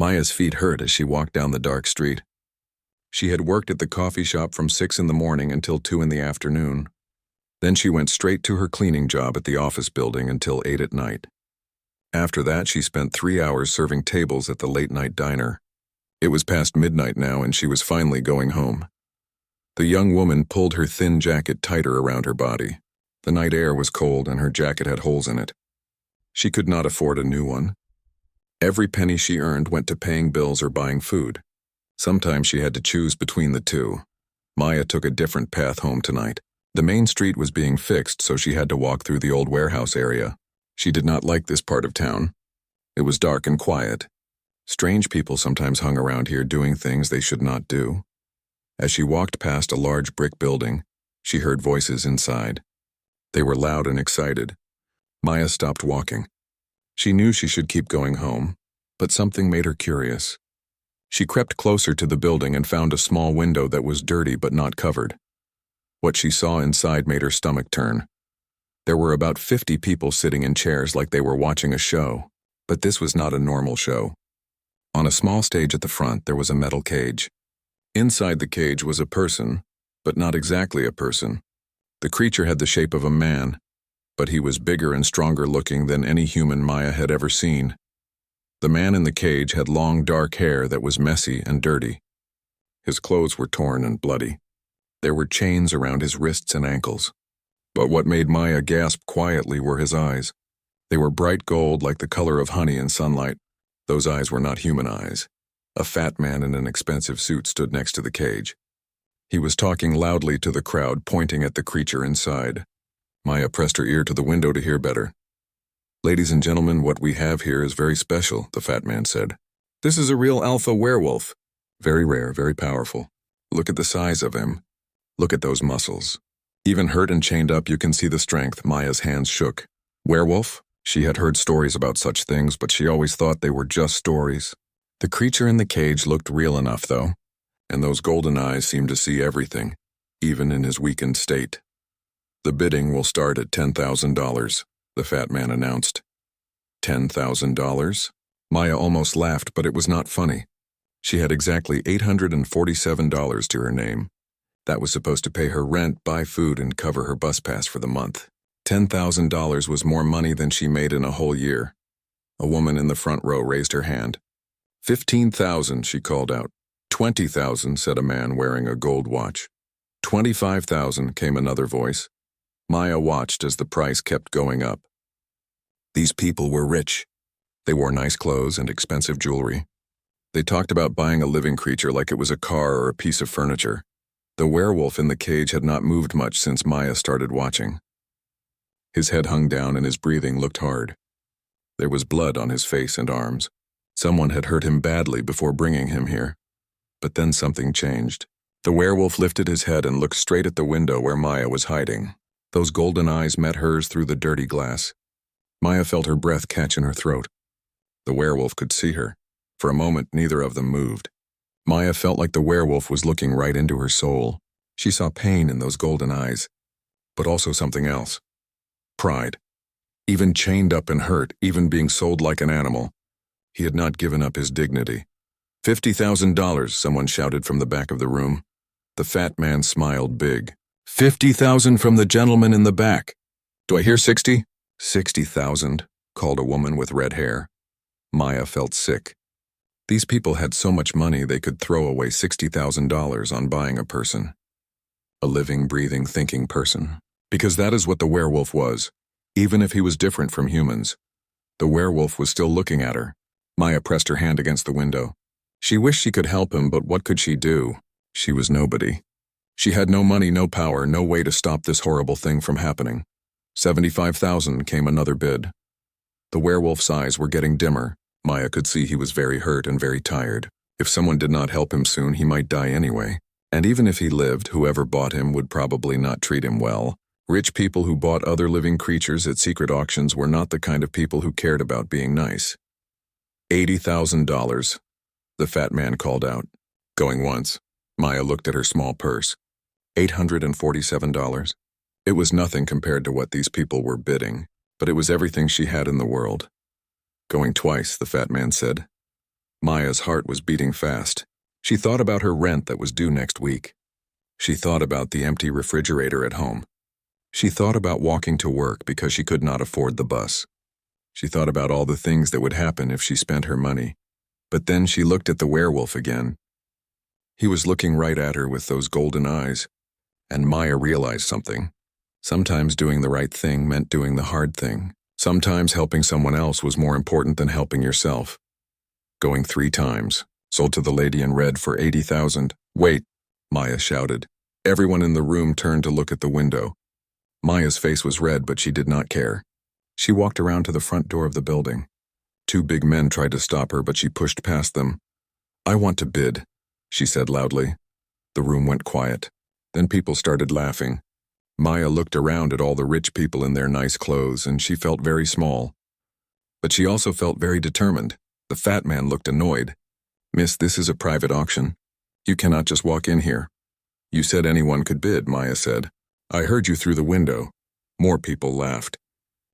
Maya's feet hurt as she walked down the dark street. She had worked at the coffee shop from 6 in the morning until 2 in the afternoon. Then she went straight to her cleaning job at the office building until 8 at night. After that, she spent 3 hours serving tables at the late-night diner. It was past midnight now, and she was finally going home. The young woman pulled her thin jacket tighter around her body. The night air was cold, and her jacket had holes in it. She could not afford a new one. Every penny she earned went to paying bills or buying food. Sometimes she had to choose between the two. Maya took a different path home tonight. The main street was being fixed, so she had to walk through the old warehouse area. She did not like this part of town. It was dark and quiet. Strange people sometimes hung around here doing things they should not do. As she walked past a large brick building, she heard voices inside. They were loud and excited. Maya stopped walking. She knew she should keep going home, but something made her curious. She crept closer to the building and found a small window that was dirty but not covered. What she saw inside made her stomach turn. There were about 50 people sitting in chairs like they were watching a show, but this was not a normal show. On a small stage at the front, there was a metal cage. Inside the cage was a person, but not exactly a person. The creature had the shape of a man, but he was bigger and stronger looking than any human Maya had ever seen. The man in the cage had long dark hair that was messy and dirty. His clothes were torn and bloody. There were chains around his wrists and ankles. But what made Maya gasp quietly were his eyes. They were bright gold like the color of honey in sunlight. Those eyes were not human eyes. A fat man in an expensive suit stood next to the cage. He was talking loudly to the crowd, pointing at the creature inside. Maya pressed her ear to the window to hear better. "Ladies and gentlemen, what we have here is very special," the fat man said. "This is a real alpha werewolf. Very rare, very powerful. Look at the size of him. Look at those muscles. Even hurt and chained up, you can see the strength." Maya's hands shook. Werewolf? She had heard stories about such things, but she always thought they were just stories. The creature in the cage looked real enough, though, and those golden eyes seemed to see everything, even in his weakened state. "The bidding will start at $10,000, the fat man announced. $10,000? Maya almost laughed, but it was not funny. She had exactly $847 to her name. That was supposed to pay her rent, buy food, and cover her bus pass for the month. $10,000 was more money than she made in a whole year. A woman in the front row raised her hand. "15,000, she called out. "20,000, said a man wearing a gold watch. "25,000, came another voice. Maya watched as the price kept going up. These people were rich. They wore nice clothes and expensive jewelry. They talked about buying a living creature like it was a car or a piece of furniture. The werewolf in the cage had not moved much since Maya started watching. His head hung down and his breathing looked hard. There was blood on his face and arms. Someone had hurt him badly before bringing him here. But then something changed. The werewolf lifted his head and looked straight at the window where Maya was hiding. Those golden eyes met hers through the dirty glass. Maya felt her breath catch in her throat. The werewolf could see her. For a moment, neither of them moved. Maya felt like the werewolf was looking right into her soul. She saw pain in those golden eyes, but also something else. Pride. Even chained up and hurt, even being sold like an animal, he had not given up his dignity. $50,000, someone shouted from the back of the room. The fat man smiled big. 50,000 from the gentleman in the back. Do I hear 60? 60,000, called a woman with red hair. Maya felt sick. These people had so much money they could throw away $60,000 on buying a person. A living, breathing, thinking person. Because that is what the werewolf was, even if he was different from humans. The werewolf was still looking at her. Maya pressed her hand against the window. She wished she could help him, but what could she do? She was nobody. She had no money, no power, no way to stop this horrible thing from happening. 75,000 came another bid. The werewolf's eyes were getting dimmer. Maya could see he was very hurt and very tired. If someone did not help him soon, he might die anyway. And even if he lived, whoever bought him would probably not treat him well. Rich people who bought other living creatures at secret auctions were not the kind of people who cared about being nice. $80,000, the fat man called out. Going once, Maya looked at her small purse. $847. It was nothing compared to what these people were bidding, but it was everything she had in the world. Going twice, the fat man said. Maya's heart was beating fast. She thought about her rent that was due next week. She thought about the empty refrigerator at home. She thought about walking to work because she could not afford the bus. She thought about all the things that would happen if she spent her money. But then she looked at the werewolf again. He was looking right at her with those golden eyes. And Maya realized something. Sometimes doing the right thing meant doing the hard thing. Sometimes helping someone else was more important than helping yourself. Going 3 times, sold to the lady in red for $80,000. Wait, Maya shouted. Everyone in the room turned to look at the window. Maya's face was red, but she did not care. She walked around to the front door of the building. 2 big men tried to stop her, but she pushed past them. "I want to bid," she said loudly. The room went quiet. Then people started laughing. Maya looked around at all the rich people in their nice clothes, and she felt very small. But she also felt very determined. The fat man looked annoyed. "Miss, this is a private auction. You cannot just walk in here." "You said anyone could bid," Maya said. "I heard you through the window." More people laughed.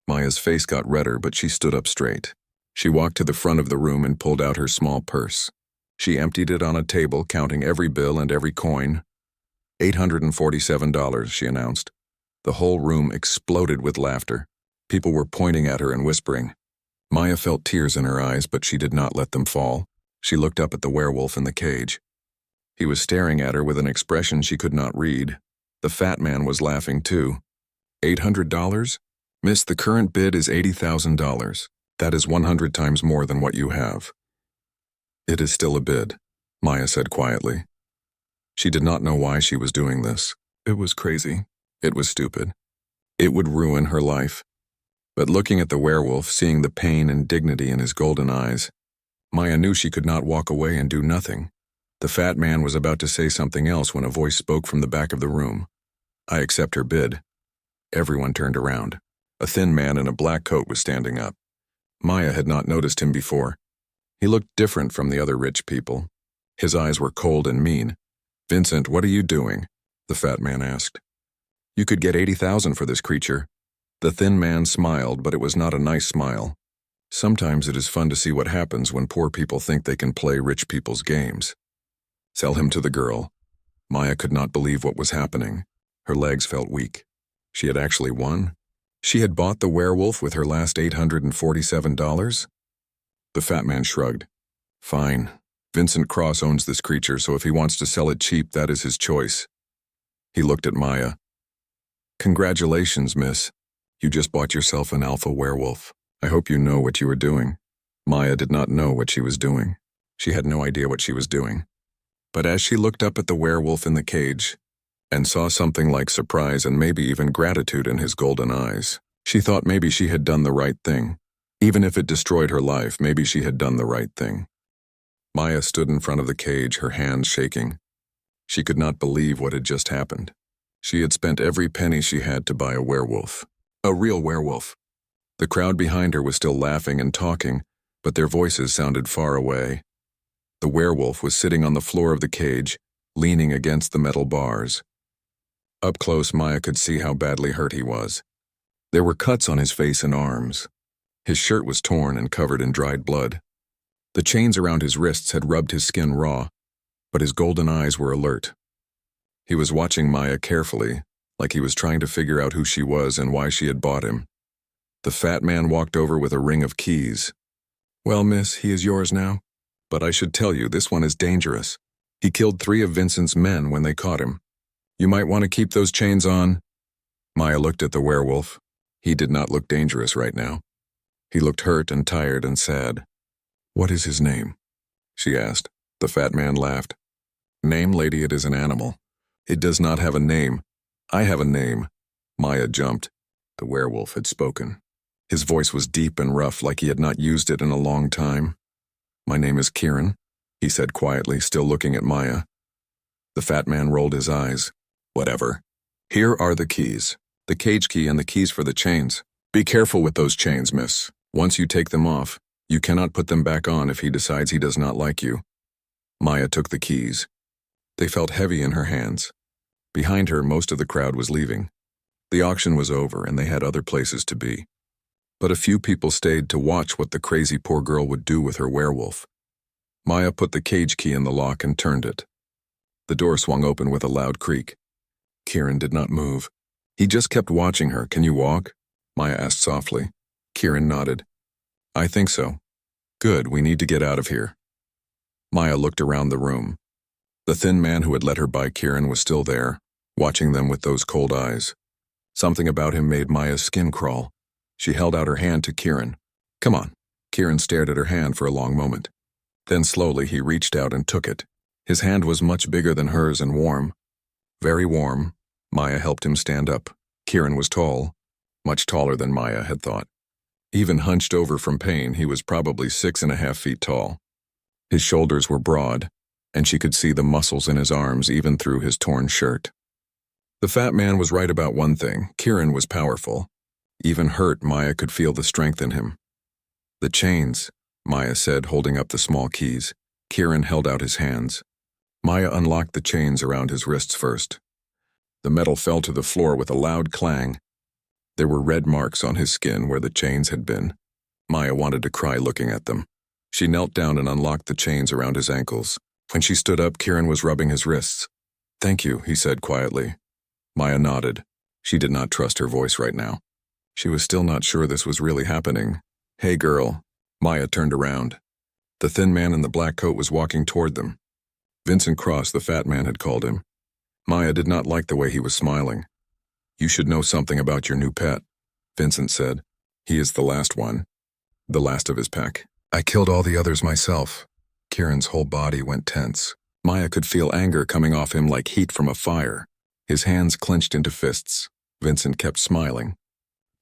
Maya's face got redder, but she stood up straight. She walked to the front of the room and pulled out her small purse. She emptied it on a table, counting every bill and every coin. $847, she announced. The whole room exploded with laughter. People were pointing at her and whispering. Maya felt tears in her eyes, but she did not let them fall. She looked up at the werewolf in the cage. He was staring at her with an expression she could not read. The fat man was laughing too. $800? Miss, the current bid is $80,000. That is 100 times more than what you have. It is still a bid, Maya said quietly. She did not know why she was doing this. It was crazy. It was stupid. It would ruin her life. But looking at the werewolf, seeing the pain and dignity in his golden eyes, Maya knew she could not walk away and do nothing. The fat man was about to say something else when a voice spoke from the back of the room. "I accept her bid." Everyone turned around. A thin man in a black coat was standing up. Maya had not noticed him before. He looked different from the other rich people. His eyes were cold and mean. "Vincent, what are you doing?" the fat man asked. "You could get 80,000 for this creature." The thin man smiled, but it was not a nice smile. Sometimes it is fun to see what happens when poor people think they can play rich people's games. "Sell him to the girl." Maya could not believe what was happening. Her legs felt weak. She had actually won. She had bought the werewolf with her last $847? The fat man shrugged. "Fine. Vincent Cross owns this creature, so if he wants to sell it cheap, that is his choice." He looked at Maya. "Congratulations, miss. You just bought yourself an alpha werewolf. I hope you know what you are doing." Maya did not know what she was doing. She had no idea what she was doing. But as she looked up at the werewolf in the cage and saw something like surprise and maybe even gratitude in his golden eyes, she thought maybe she had done the right thing. Even if it destroyed her life, maybe she had done the right thing. Maya stood in front of the cage, her hands shaking. She could not believe what had just happened. She had spent every penny she had to buy a werewolf. A real werewolf. The crowd behind her was still laughing and talking, but their voices sounded far away. The werewolf was sitting on the floor of the cage, leaning against the metal bars. Up close, Maya could see how badly hurt he was. There were cuts on his face and arms. His shirt was torn and covered in dried blood. The chains around his wrists had rubbed his skin raw, but his golden eyes were alert. He was watching Maya carefully, like he was trying to figure out who she was and why she had bought him. The fat man walked over with a ring of keys. "Well, miss, he is yours now. But I should tell you, this one is dangerous. He killed 3 of Vincent's men when they caught him. You might want to keep those chains on." Maya looked at the werewolf. He did not look dangerous right now. He looked hurt and tired and sad. "What is his name?" she asked. The fat man laughed. "Name, lady, it is an animal. It does not have a name. I have a name." Maya jumped. The werewolf had spoken. His voice was deep and rough, like he had not used it in a long time. "My name is Kieran," he said quietly, still looking at Maya. The fat man rolled his eyes. "Whatever. Here are the keys. The cage key and the keys for the chains. Be careful with those chains, miss. Once you take them off, you cannot put them back on if he decides he does not like you." Maya took the keys. They felt heavy in her hands. Behind her, most of the crowd was leaving. The auction was over and they had other places to be. But a few people stayed to watch what the crazy poor girl would do with her werewolf. Maya put the cage key in the lock and turned it. The door swung open with a loud creak. Kieran did not move. He just kept watching her. Can you walk? Maya asked softly. Kieran nodded. I think so. Good, we need to get out of here. Maya looked around the room. The thin man who had let her buy Kieran was still there, watching them with those cold eyes. Something about him made Maya's skin crawl. She held out her hand to Kieran. Come on. Kieran stared at her hand for a long moment. Then slowly he reached out and took it. His hand was much bigger than hers and warm. Very warm. Maya helped him stand up. Kieran was tall, much taller than Maya had thought. Even hunched over from pain, he was probably 6.5 feet tall. His shoulders were broad, and she could see the muscles in his arms even through his torn shirt. The fat man was right about one thing. Kieran was powerful. Even hurt, Maya could feel the strength in him. The chains, Maya said, holding up the small keys. Kieran held out his hands. Maya unlocked the chains around his wrists first. The metal fell to the floor with a loud clang. There were red marks on his skin where the chains had been. Maya wanted to cry looking at them. She knelt down and unlocked the chains around his ankles. When she stood up, Kieran was rubbing his wrists. Thank you, he said quietly. Maya nodded. She did not trust her voice right now. She was still not sure this was really happening. Hey girl. Maya turned around. The thin man in the black coat was walking toward them. Vincent Cross, the fat man, had called him. Maya did not like the way he was smiling. You should know something about your new pet, Vincent said. He is the last one. The last of his pack. I killed all the others myself. Kieran's whole body went tense. Maya could feel anger coming off him like heat from a fire. His hands clenched into fists. Vincent kept smiling.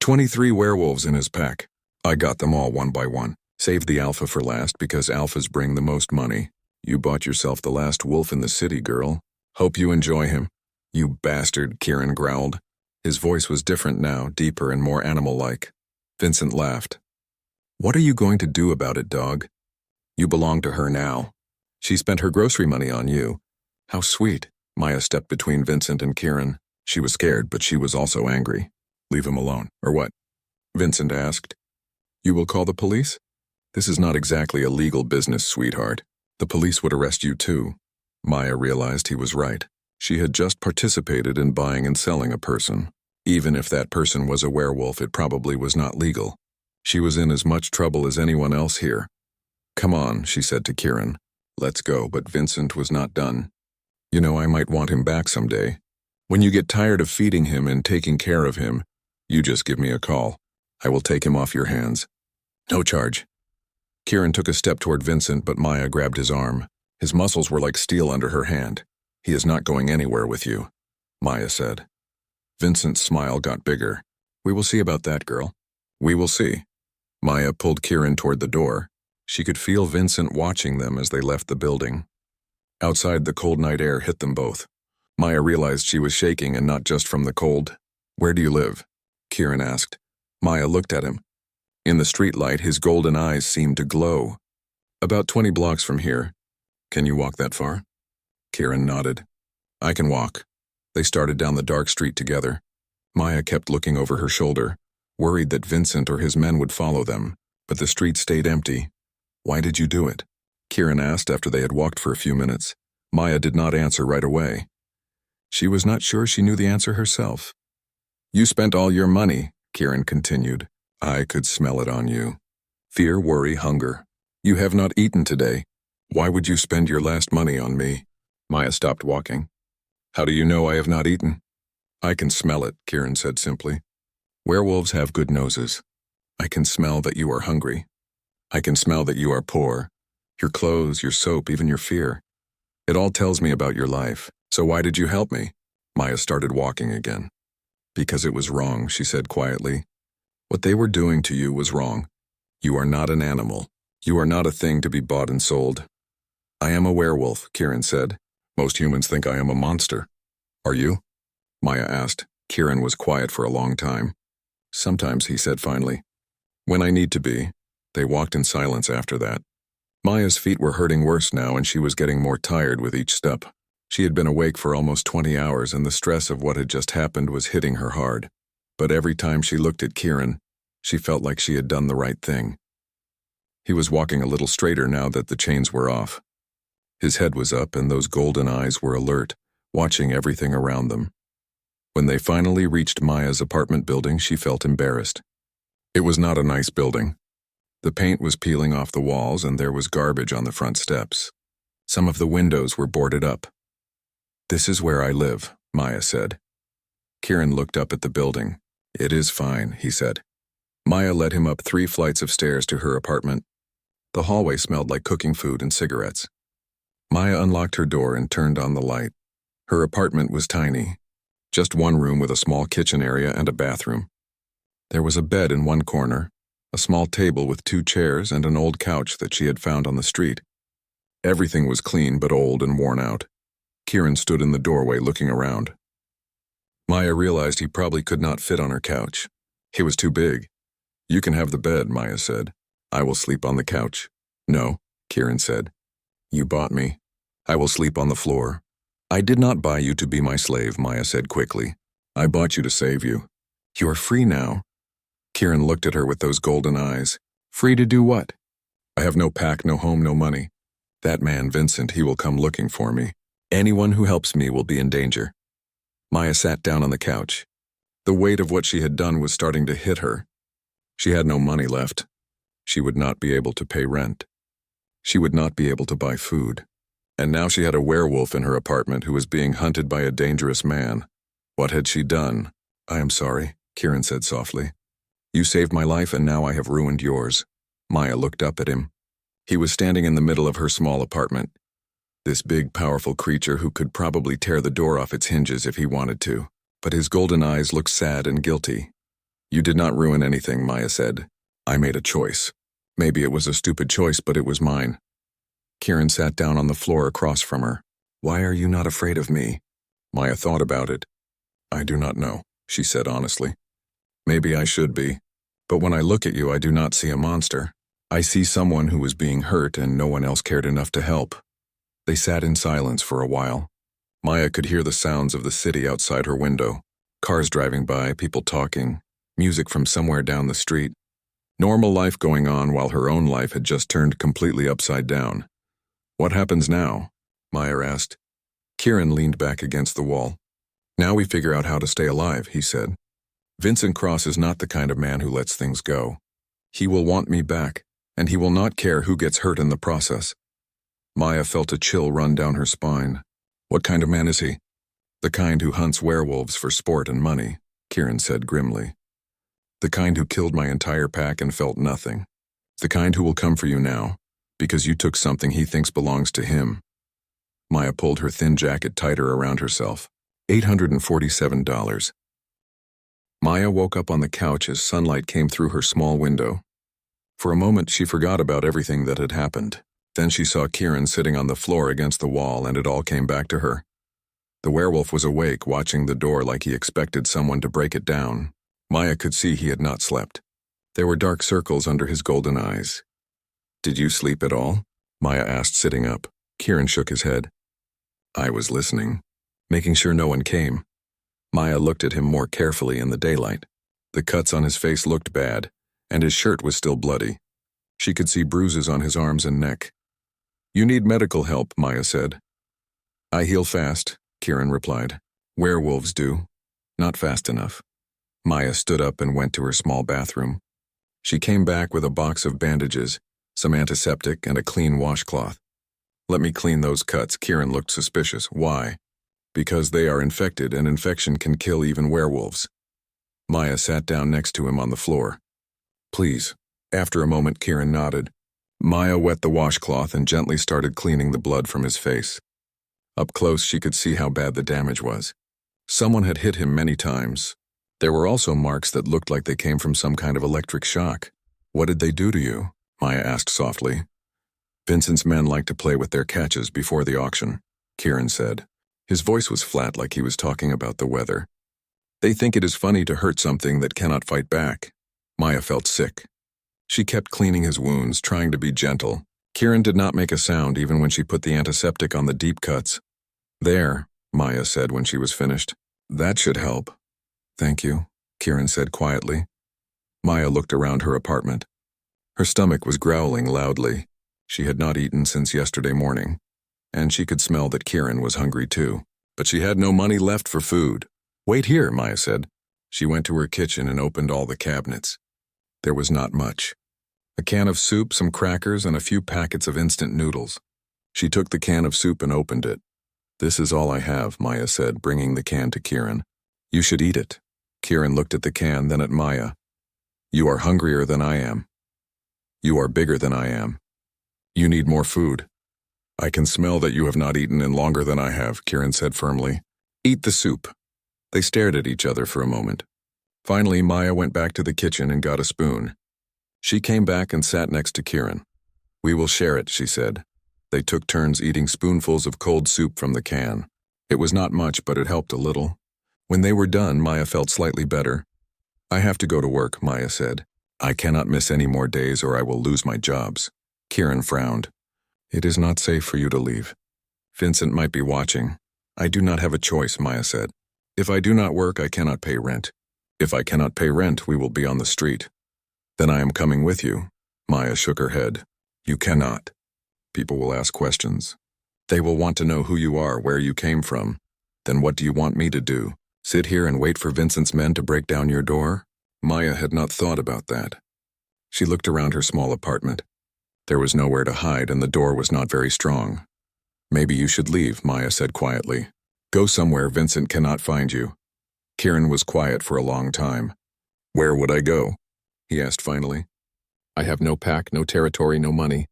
23 werewolves in his pack. I got them all one by one. Saved the alpha for last because alphas bring the most money. You bought yourself the last wolf in the city, girl. Hope you enjoy him. You bastard, Kieran growled. His voice was different now, deeper and more animal-like. Vincent laughed. What are you going to do about it, dog? You belong to her now. She spent her grocery money on you. How sweet. Maya stepped between Vincent and Kieran. She was scared, but she was also angry. Leave him alone, or what? Vincent asked. You will call the police? This is not exactly a legal business, sweetheart. The police would arrest you too. Maya realized he was right. She had just participated in buying and selling a person. Even if that person was a werewolf, it probably was not legal. She was in as much trouble as anyone else here. Come on, she said to Kieran. Let's go, but Vincent was not done. You know, I might want him back someday. When you get tired of feeding him and taking care of him, you just give me a call. I will take him off your hands. No charge. Kieran took a step toward Vincent, but Maya grabbed his arm. His muscles were like steel under her hand. He is not going anywhere with you, Maya said. Vincent's smile got bigger. We will see about that, girl. We will see. Maya pulled Kieran toward the door. She could feel Vincent watching them as they left the building. Outside, the cold night air hit them both. Maya realized she was shaking, and not just from the cold. Where do you live? Kieran asked. Maya looked at him. In the streetlight, his golden eyes seemed to glow. About 20 blocks from here. Can you walk that far? Kieran nodded. I can walk. They started down the dark street together. Maya kept looking over her shoulder, worried that Vincent or his men would follow them, but the street stayed empty. Why did you do it? Kieran asked after they had walked for a few minutes. Maya did not answer right away. She was not sure she knew the answer herself. You spent all your money, Kieran continued. I could smell it on you. Fear, worry, hunger. You have not eaten today. Why would you spend your last money on me? Maya stopped walking. How do you know I have not eaten? I can smell it, Kieran said simply. Werewolves have good noses. I can smell that you are hungry. I can smell that you are poor. Your clothes, your soap, even your fear. It all tells me about your life. So why did you help me? Maya started walking again. Because it was wrong, she said quietly. What they were doing to you was wrong. You are not an animal. You are not a thing to be bought and sold. I am a werewolf, Kieran said. Most humans think I am a monster. Are you? Maya asked. Kieran was quiet for a long time. Sometimes, he said finally. When I need to be. They walked in silence after that. Maya's feet were hurting worse now, and she was getting more tired with each step. She had been awake for almost 20 hours, and the stress of what had just happened was hitting her hard. But every time she looked at Kieran, she felt like she had done the right thing. He was walking a little straighter now that the chains were off. His head was up and those golden eyes were alert, watching everything around them. When they finally reached Maya's apartment building, she felt embarrassed. It was not a nice building. The paint was peeling off the walls and there was garbage on the front steps. Some of the windows were boarded up. "This is where I live," Maya said. Kieran looked up at the building. "It is fine," he said. Maya led him up 3 flights of stairs to her apartment. The hallway smelled like cooking food and cigarettes. Maya unlocked her door and turned on the light. Her apartment was tiny. Just one room with a small kitchen area and a bathroom. There was a bed in one corner, a small table with 2 chairs and an old couch that she had found on the street. Everything was clean but old and worn out. Kieran stood in the doorway looking around. Maya realized he probably could not fit on her couch. He was too big. "You can have the bed," Maya said. "I will sleep on the couch." "No," Kieran said. "You bought me. I will sleep on the floor." "I did not buy you to be my slave," Maya said quickly. "I bought you to save you. You are free now." Kieran looked at her with those golden eyes. "Free to do what?" "I have no pack, no home, no money. That man, Vincent, he will come looking for me. Anyone who helps me will be in danger." Maya sat down on the couch. The weight of what she had done was starting to hit her. She had no money left. She would not be able to pay rent. She would not be able to buy food. And now she had a werewolf in her apartment who was being hunted by a dangerous man. What had she done? "I am sorry," Kieran said softly. "You saved my life and now I have ruined yours." Maya looked up at him. He was standing in the middle of her small apartment. This big, powerful creature who could probably tear the door off its hinges if he wanted to. But his golden eyes looked sad and guilty. "You did not ruin anything," Maya said. "I made a choice. Maybe it was a stupid choice, but it was mine." Kieran sat down on the floor across from her. "Why are you not afraid of me?" Maya thought about it. "I do not know," she said honestly. "Maybe I should be. But when I look at you, I do not see a monster. I see someone who was being hurt and no one else cared enough to help." They sat in silence for a while. Maya could hear the sounds of the city outside her window. Cars driving by, people talking, music from somewhere down the street. Normal life going on while her own life had just turned completely upside down. "What happens now?" Maya asked. Kieran leaned back against the wall. "Now we figure out how to stay alive," he said. "Vincent Cross is not the kind of man who lets things go. He will want me back, and he will not care who gets hurt in the process." Maya felt a chill run down her spine. "What kind of man is he?" "The kind who hunts werewolves for sport and money," Kieran said grimly. "The kind who killed my entire pack and felt nothing. The kind who will come for you now, because you took something he thinks belongs to him." Maya pulled her thin jacket tighter around herself. $847. Maya woke up on the couch as sunlight came through her small window. For a moment, she forgot about everything that had happened. Then she saw Kieran sitting on the floor against the wall, and it all came back to her. The werewolf was awake, watching the door like he expected someone to break it down. Maya could see he had not slept. There were dark circles under his golden eyes. "Did you sleep at all?" Maya asked, sitting up. Kieran shook his head. "I was listening, making sure no one came." Maya looked at him more carefully in the daylight. The cuts on his face looked bad, and his shirt was still bloody. She could see bruises on his arms and neck. "You need medical help," Maya said. "I heal fast," Kieran replied. "Werewolves do. Not fast enough." Maya stood up and went to her small bathroom. She came back with a box of bandages, some antiseptic, and a clean washcloth. "Let me clean those cuts." Kieran looked suspicious. "Why?" "Because they are infected, and infection can kill even werewolves." Maya sat down next to him on the floor. "Please." After a moment, Kieran nodded. Maya wet the washcloth and gently started cleaning the blood from his face. Up close, she could see how bad the damage was. Someone had hit him many times. There were also marks that looked like they came from some kind of electric shock. "What did they do to you?" Maya asked softly. "Vincent's men like to play with their catches before the auction," Kieran said. His voice was flat, like he was talking about the weather. "They think it is funny to hurt something that cannot fight back." Maya felt sick. She kept cleaning his wounds, trying to be gentle. Kieran did not make a sound even when she put the antiseptic on the deep cuts. "There," Maya said when she was finished. "That should help." "Thank you," Kieran said quietly. Maya looked around her apartment. Her stomach was growling loudly. She had not eaten since yesterday morning, and she could smell that Kieran was hungry too. But she had no money left for food. "Wait here," Maya said. She went to her kitchen and opened all the cabinets. There was not much. A can of soup, some crackers, and a few packets of instant noodles. She took the can of soup and opened it. "This is all I have," Maya said, bringing the can to Kieran. "You should eat it." Kieran looked at the can, then at Maya. "You are hungrier than I am. You are bigger than I am. You need more food." "I can smell that you have not eaten in longer than I have," Kieran said firmly. "Eat the soup." They stared at each other for a moment. Finally, Maya went back to the kitchen and got a spoon. She came back and sat next to Kieran. "We will share it," she said. They took turns eating spoonfuls of cold soup from the can. It was not much, but it helped a little. When they were done, Maya felt slightly better. "I have to go to work," Maya said. "I cannot miss any more days or I will lose my jobs." Kieran frowned. "It is not safe for you to leave. Vincent might be watching." "I do not have a choice," Maya said. "If I do not work, I cannot pay rent. If I cannot pay rent, we will be on the street." "Then I am coming with you." Maya shook her head. "You cannot. People will ask questions. They will want to know who you are, where you came from. Then what do you want me to do? Sit here and wait for Vincent's men to break down your door?" Maya had not thought about that. She looked around her small apartment. There was nowhere to hide and the door was not very strong. "Maybe you should leave," Maya said quietly. "Go somewhere Vincent cannot find you." Kieran was quiet for a long time. "Where would I go?" he asked finally. "I have no pack, no territory, no money.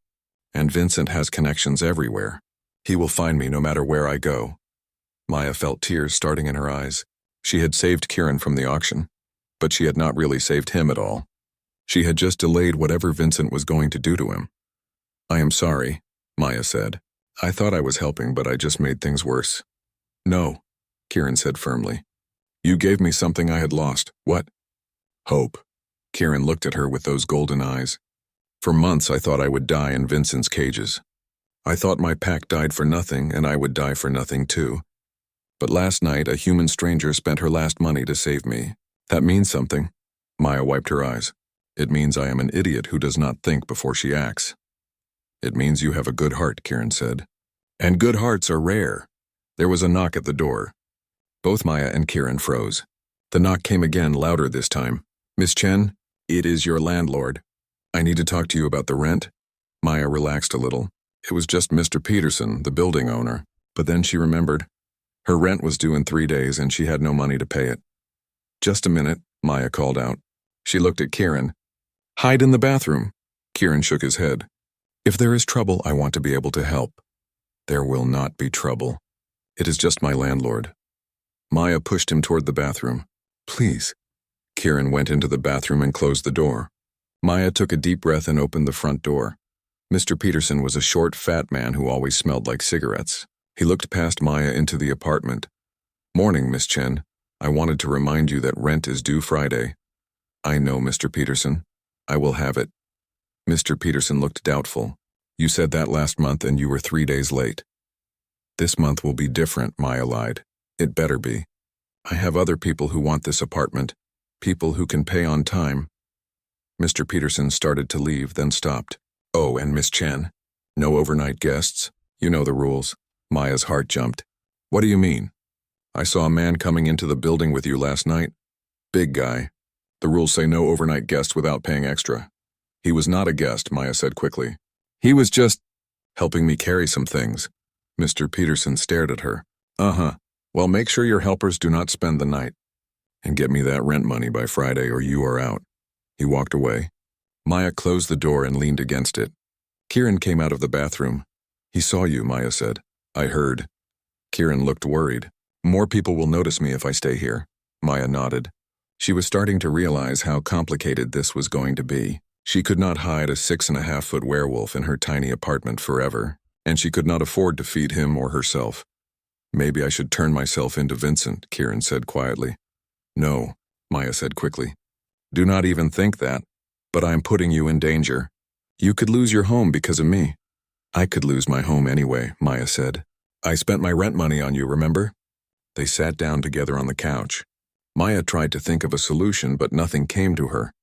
And Vincent has connections everywhere. He will find me no matter where I go." Maya felt tears starting in her eyes. She had saved Kieran from the auction, but she had not really saved him at all. She had just delayed whatever Vincent was going to do to him. "I am sorry," Maya said. "I thought I was helping, but I just made things worse." "No," Kieran said firmly. "You gave me something I had lost." "What?" "Hope." Kieran looked at her with those golden eyes. "For months I thought I would die in Vincent's cages. I thought my pack died for nothing and I would die for nothing too. But last night a human stranger spent her last money to save me. That means something." Maya wiped her eyes. "It means I am an idiot who does not think before she acts." "It means you have a good heart," Kieran said. "And good hearts are rare." There was a knock at the door. Both Maya and Kieran froze. The knock came again, louder this time. "Miss Chen, it is your landlord. I need to talk to you about the rent." Maya relaxed a little. It was just Mr. Peterson, the building owner. But then she remembered. Her rent was due in 3 days and she had no money to pay it. "Just a minute," Maya called out. She looked at Kieran. "Hide in the bathroom." Kieran shook his head. "If there is trouble, I want to be able to help." "There will not be trouble. It is just my landlord." Maya pushed him toward the bathroom. "Please." Kieran went into the bathroom and closed the door. Maya took a deep breath and opened the front door. Mr. Peterson was a short, fat man who always smelled like cigarettes. He looked past Maya into the apartment. "Morning, Miss Chen. I wanted to remind you that rent is due Friday." "I know, Mr. Peterson. I will have it." Mr. Peterson looked doubtful. "You said that last month and you were 3 days late." "This month will be different," Maya lied. "It better be. I have other people who want this apartment, people who can pay on time." Mr. Peterson started to leave, then stopped. "Oh, and Miss Chen, no overnight guests. You know the rules." Maya's heart jumped. "What do you mean?" "I saw a man coming into the building with you last night. Big guy. The rules say no overnight guests without paying extra." "He was not a guest," Maya said quickly. "He was just helping me carry some things." Mr. Peterson stared at her. "Uh-huh. Well, make sure your helpers do not spend the night. And get me that rent money by Friday or you are out." He walked away. Maya closed the door and leaned against it. Kieran came out of the bathroom. "He saw you," Maya said. "I heard." Kieran looked worried. "More people will notice me if I stay here." Maya nodded. She was starting to realize how complicated this was going to be. She could not hide a 6.5-foot werewolf in her tiny apartment forever, and she could not afford to feed him or herself. "Maybe I should turn myself into Vincent," Kieran said quietly. "No," Maya said quickly. "Do not even think that. But I am putting you in danger. You could lose your home because of me." "I could lose my home anyway," Maya said. "I spent my rent money on you, remember?" They sat down together on the couch. Maya tried to think of a solution, but nothing came to her.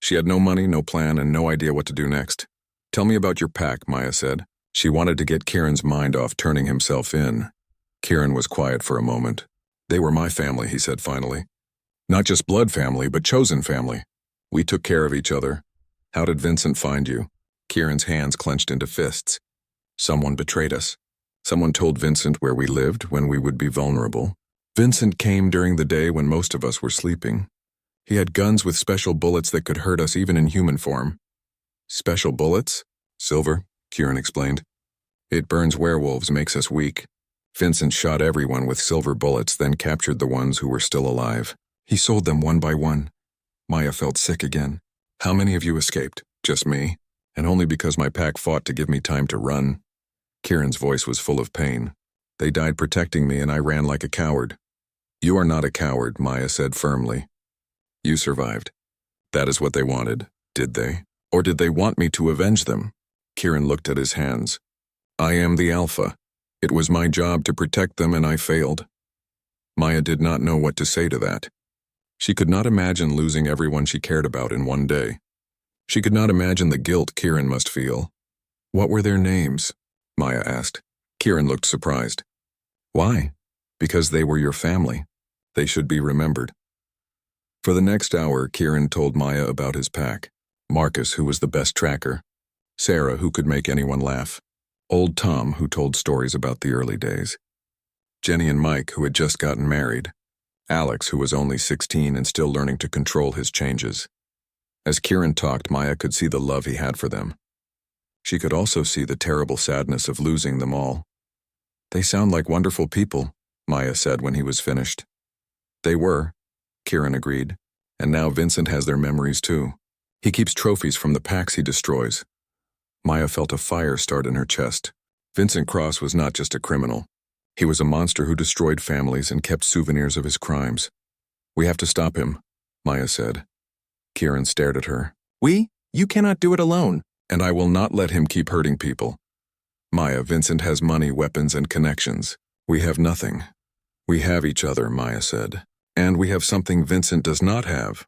She had no money, no plan, and no idea what to do next. Tell me about your pack, Maya said. She wanted to get Kieran's mind off turning himself in. Kieran was quiet for a moment. They were my family, he said finally. Not just blood family, but chosen family. We took care of each other. How did Vincent find you? Kieran's hands clenched into fists. Someone betrayed us. Someone told Vincent where we lived when we would be vulnerable. Vincent came during the day when most of us were sleeping. He had guns with special bullets that could hurt us even in human form. Special bullets? Silver, Kieran explained. It burns werewolves, makes us weak. Vincent shot everyone with silver bullets, then captured the ones who were still alive. He sold them one by one. Maya felt sick again. How many of you escaped? Just me? And only because my pack fought to give me time to run. Kieran's voice was full of pain. They died protecting me and I ran like a coward. You are not a coward, Maya said firmly. You survived. That is what they wanted, did they? Or did they want me to avenge them? Kieran looked at his hands. I am the Alpha. It was my job to protect them and I failed. Maya did not know what to say to that. She could not imagine losing everyone she cared about in one day. She could not imagine the guilt Kieran must feel. What were their names? Maya asked. Kieran looked surprised. Why? Because they were your family. They should be remembered. For the next hour, Kieran told Maya about his pack. Marcus, who was the best tracker. Sarah, who could make anyone laugh. Old Tom, who told stories about the early days. Jenny and Mike, who had just gotten married. Alex, who was only 16 and still learning to control his changes. As Kieran talked, Maya could see the love he had for them. She could also see the terrible sadness of losing them all. They sound like wonderful people, Maya said when he was finished. They were, Kieran agreed, and now Vincent has their memories too. He keeps trophies from the packs he destroys. Maya felt a fire start in her chest. Vincent Cross was not just a criminal. He was a monster who destroyed families and kept souvenirs of his crimes. We have to stop him, Maya said. Kieran stared at her. We? You cannot do it alone. And I will not let him keep hurting people. Maya, Vincent has money, weapons, and connections. We have nothing. We have each other, Maya said. And we have something Vincent does not have.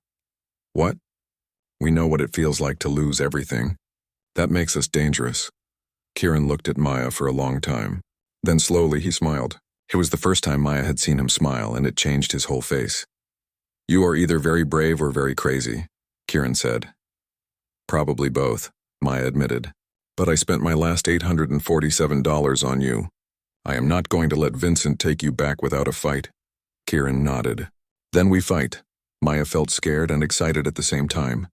What? We know what it feels like to lose everything. That makes us dangerous. Kieran looked at Maya for a long time. Then slowly he smiled. It was the first time Maya had seen him smile, and it changed his whole face. You are either very brave or very crazy, Kieran said. Probably both, Maya admitted. But I spent my last $847 on you. I am not going to let Vincent take you back without a fight. Kieran nodded. Then we fight. Maya felt scared and excited at the same time.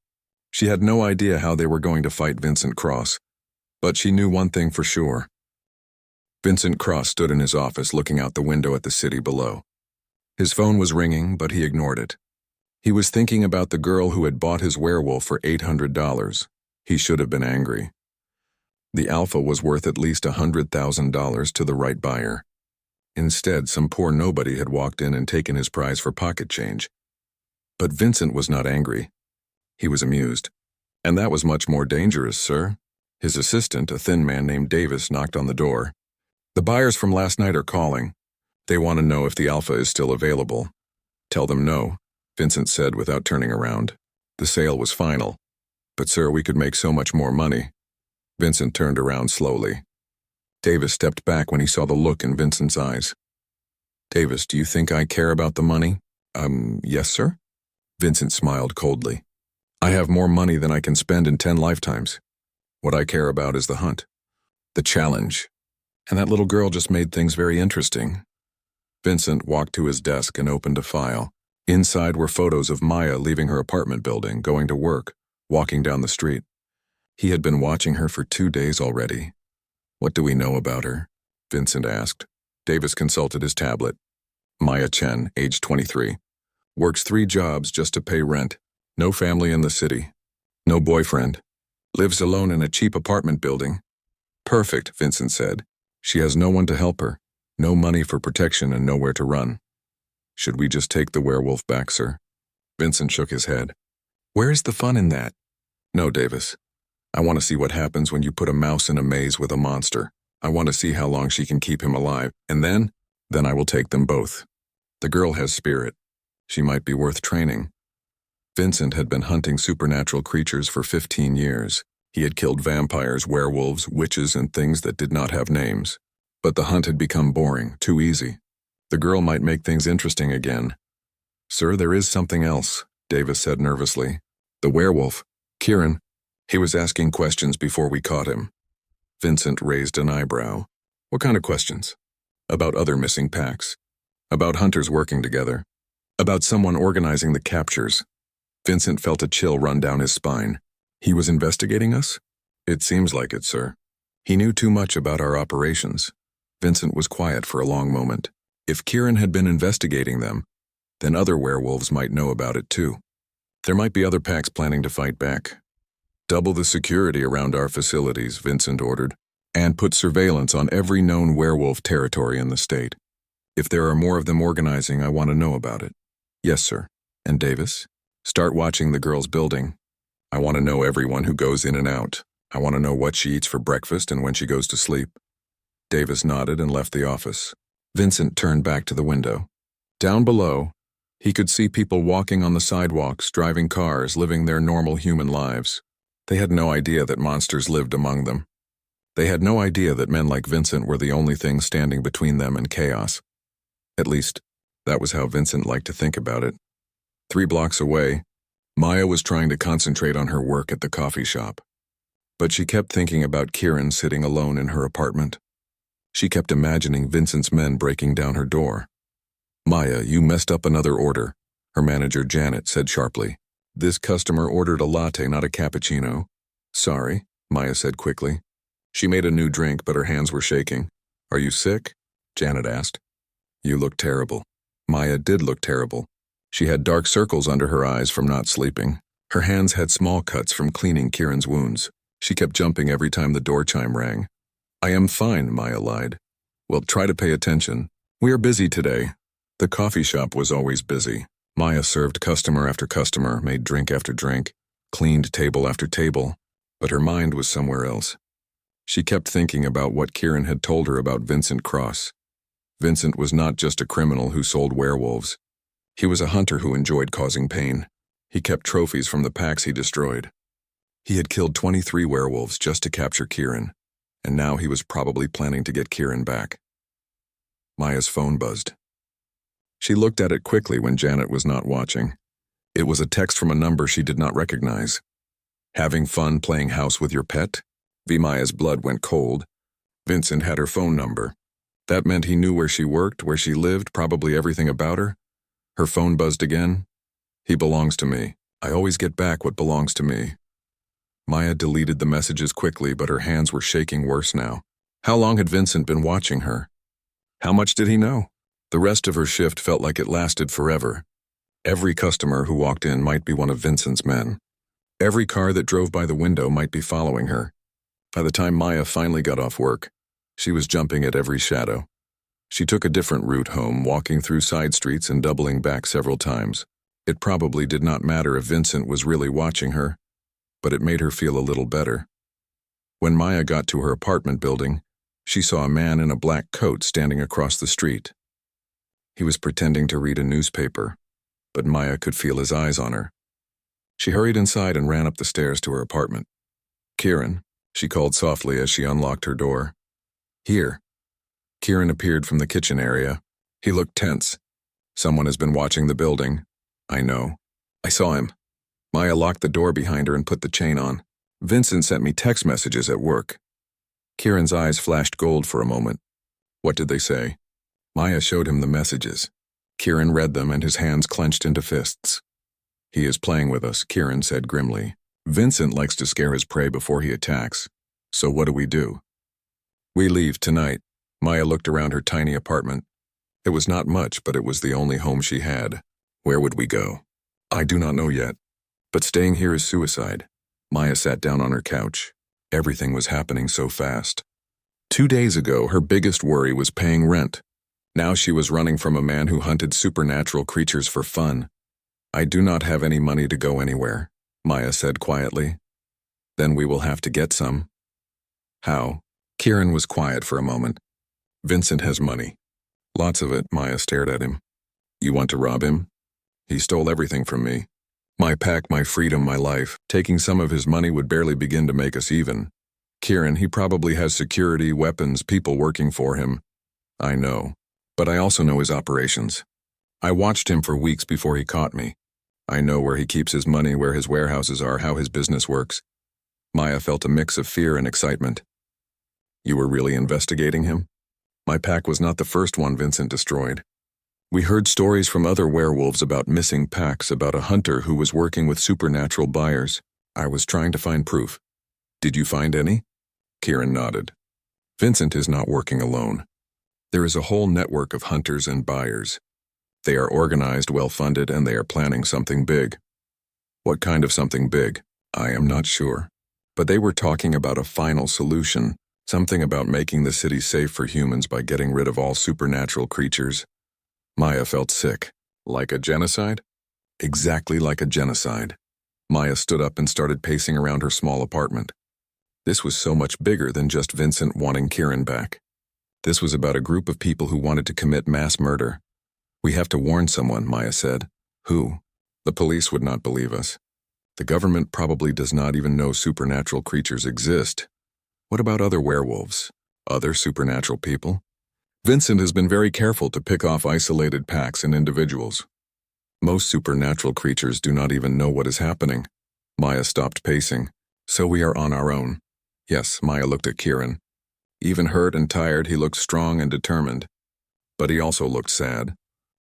She had no idea how they were going to fight Vincent Cross. But she knew one thing for sure. Vincent Cross stood in his office looking out the window at the city below. His phone was ringing, but he ignored it. He was thinking about the girl who had bought his werewolf for $800. He should have been angry. The Alpha was worth at least $100,000 to the right buyer. Instead, some poor nobody had walked in and taken his prize for pocket change. But Vincent was not angry. He was amused. And that was much more dangerous, sir. His assistant, a thin man named Davis, knocked on the door. The buyers from last night are calling. They want to know if the Alpha is still available. Tell them no, Vincent said without turning around. The sale was final. But sir, we could make so much more money. Vincent turned around slowly. Davis stepped back when he saw the look in Vincent's eyes. Davis, do you think I care about the money? Yes, sir? Vincent smiled coldly. I have more money than I can spend in 10 lifetimes. What I care about is the hunt. The challenge. And that little girl just made things very interesting. Vincent walked to his desk and opened a file. Inside were photos of Maya leaving her apartment building, going to work, walking down the street. He had been watching her for 2 days already. What do we know about her? Vincent asked. Davis consulted his tablet. Maya Chen, age 23. Works 3 jobs just to pay rent. No family in the city. No boyfriend. Lives alone in a cheap apartment building. Perfect, Vincent said. She has no one to help her. No money for protection and nowhere to run. Should we just take the werewolf back, sir? Vincent shook his head. Where is the fun in that? No, Davis. I want to see what happens when you put a mouse in a maze with a monster. I want to see how long she can keep him alive. And then I will take them both. The girl has spirit. She might be worth training. Vincent had been hunting supernatural creatures for 15 years. He had killed vampires, werewolves, witches, and things that did not have names. But the hunt had become boring, too easy. The girl might make things interesting again. "Sir, there is something else," Davis said nervously. "The werewolf. Kieran. He was asking questions before we caught him." Vincent raised an eyebrow. "What kind of questions?" "About other missing packs. About hunters working together. About someone organizing the captures." Vincent felt a chill run down his spine. "He was investigating us?" "It seems like it, sir. He knew too much about our operations." Vincent was quiet for a long moment. If Kieran had been investigating them, then other werewolves might know about it too. There might be other packs planning to fight back. "Double the security around our facilities," Vincent ordered, "and put surveillance on every known werewolf territory in the state. If there are more of them organizing, I want to know about it." "Yes, sir." "And Davis? Start watching the girl's building. I want to know everyone who goes in and out. I want to know what she eats for breakfast and when she goes to sleep." Davis nodded and left the office. Vincent turned back to the window. Down below, he could see people walking on the sidewalks, driving cars, living their normal human lives. They had no idea that monsters lived among them. They had no idea that men like Vincent were the only thing standing between them and chaos. At least, that was how Vincent liked to think about it. 3 blocks away, Maya was trying to concentrate on her work at the coffee shop. But she kept thinking about Kieran sitting alone in her apartment. She kept imagining Vincent's men breaking down her door. "Maya, you messed up another order," her manager Janet said sharply. "This customer ordered a latte, not a cappuccino." "Sorry," Maya said quickly. She made a new drink, but her hands were shaking. "Are you sick?" Janet asked. "You look terrible." Maya did look terrible. She had dark circles under her eyes from not sleeping. Her hands had small cuts from cleaning Kieran's wounds. She kept jumping every time the door chime rang. "I am fine," Maya lied. "Well, try to pay attention. We are busy today." The coffee shop was always busy. Maya served customer after customer, made drink after drink, cleaned table after table, but her mind was somewhere else. She kept thinking about what Kieran had told her about Vincent Cross. Vincent was not just a criminal who sold werewolves. He was a hunter who enjoyed causing pain. He kept trophies from the packs he destroyed. He had killed 23 werewolves just to capture Kieran, and now he was probably planning to get Kieran back. Maya's phone buzzed. She looked at it quickly when Janet was not watching. It was a text from a number she did not recognize. "Having fun playing house with your pet?" Maya's blood went cold. Vincent had her phone number. That meant he knew where she worked, where she lived, probably everything about her. Her phone buzzed again. "He belongs to me. I always get back what belongs to me." Maya deleted the messages quickly, but her hands were shaking worse now. How long had Vincent been watching her? How much did he know? The rest of her shift felt like it lasted forever. Every customer who walked in might be one of Vincent's men. Every car that drove by the window might be following her. By the time Maya finally got off work, she was jumping at every shadow. She took a different route home, walking through side streets and doubling back several times. It probably did not matter if Vincent was really watching her, but it made her feel a little better. When Maya got to her apartment building, she saw a man in a black coat standing across the street. He was pretending to read a newspaper, but Maya could feel his eyes on her. She hurried inside and ran up the stairs to her apartment. "Kieran," she called softly as she unlocked her door. "Here." Kieran appeared from the kitchen area. He looked tense. "Someone has been watching the building." "I know. I saw him." Maya locked the door behind her and put the chain on. "Vincent sent me text messages at work." Kieran's eyes flashed gold for a moment. "What did they say?" Maya showed him the messages. Kieran read them and his hands clenched into fists. "He is playing with us," Kieran said grimly. "Vincent likes to scare his prey before he attacks. So what do we do?" "We leave tonight." Maya looked around her tiny apartment. It was not much, but it was the only home she had. "Where would we go?" "I do not know yet. But staying here is suicide." Maya sat down on her couch. Everything was happening so fast. 2 days ago, her biggest worry was paying rent. Now she was running from a man who hunted supernatural creatures for fun. "I do not have any money to go anywhere," Maya said quietly. "Then we will have to get some." "How?" Kieran was quiet for a moment. "Vincent has money." "Lots of it," Maya stared at him. "You want to rob him?" "He stole everything from me." My pack, my freedom, my life. Taking some of his money would barely begin to make us even. Kieran, he probably has security, weapons, people working for him. I know. But I also know his operations. I watched him for weeks before he caught me. I know where he keeps his money, where his warehouses are, how his business works. Maya felt a mix of fear and excitement. You were really investigating him? My pack was not the first one Vincent destroyed. We heard stories from other werewolves about missing packs, about a hunter who was working with supernatural buyers. I was trying to find proof. Did you find any? Kieran nodded. Vincent is not working alone. There is a whole network of hunters and buyers. They are organized, well-funded, and they are planning something big. What kind of something big? I am not sure. But they were talking about a final solution, something about making the city safe for humans by getting rid of all supernatural creatures. Maya felt sick. Like a genocide? Exactly like a genocide. Maya stood up and started pacing around her small apartment. This was so much bigger than just Vincent wanting Kieran back. This was about a group of people who wanted to commit mass murder. We have to warn someone, Maya said. Who? The police would not believe us. The government probably does not even know supernatural creatures exist. What about other werewolves? Other supernatural people? Vincent has been very careful to pick off isolated packs and individuals. Most supernatural creatures do not even know what is happening. Maya stopped pacing. So we are on our own. Yes, Maya looked at Kieran. Even hurt and tired, he looked strong and determined. But he also looked sad.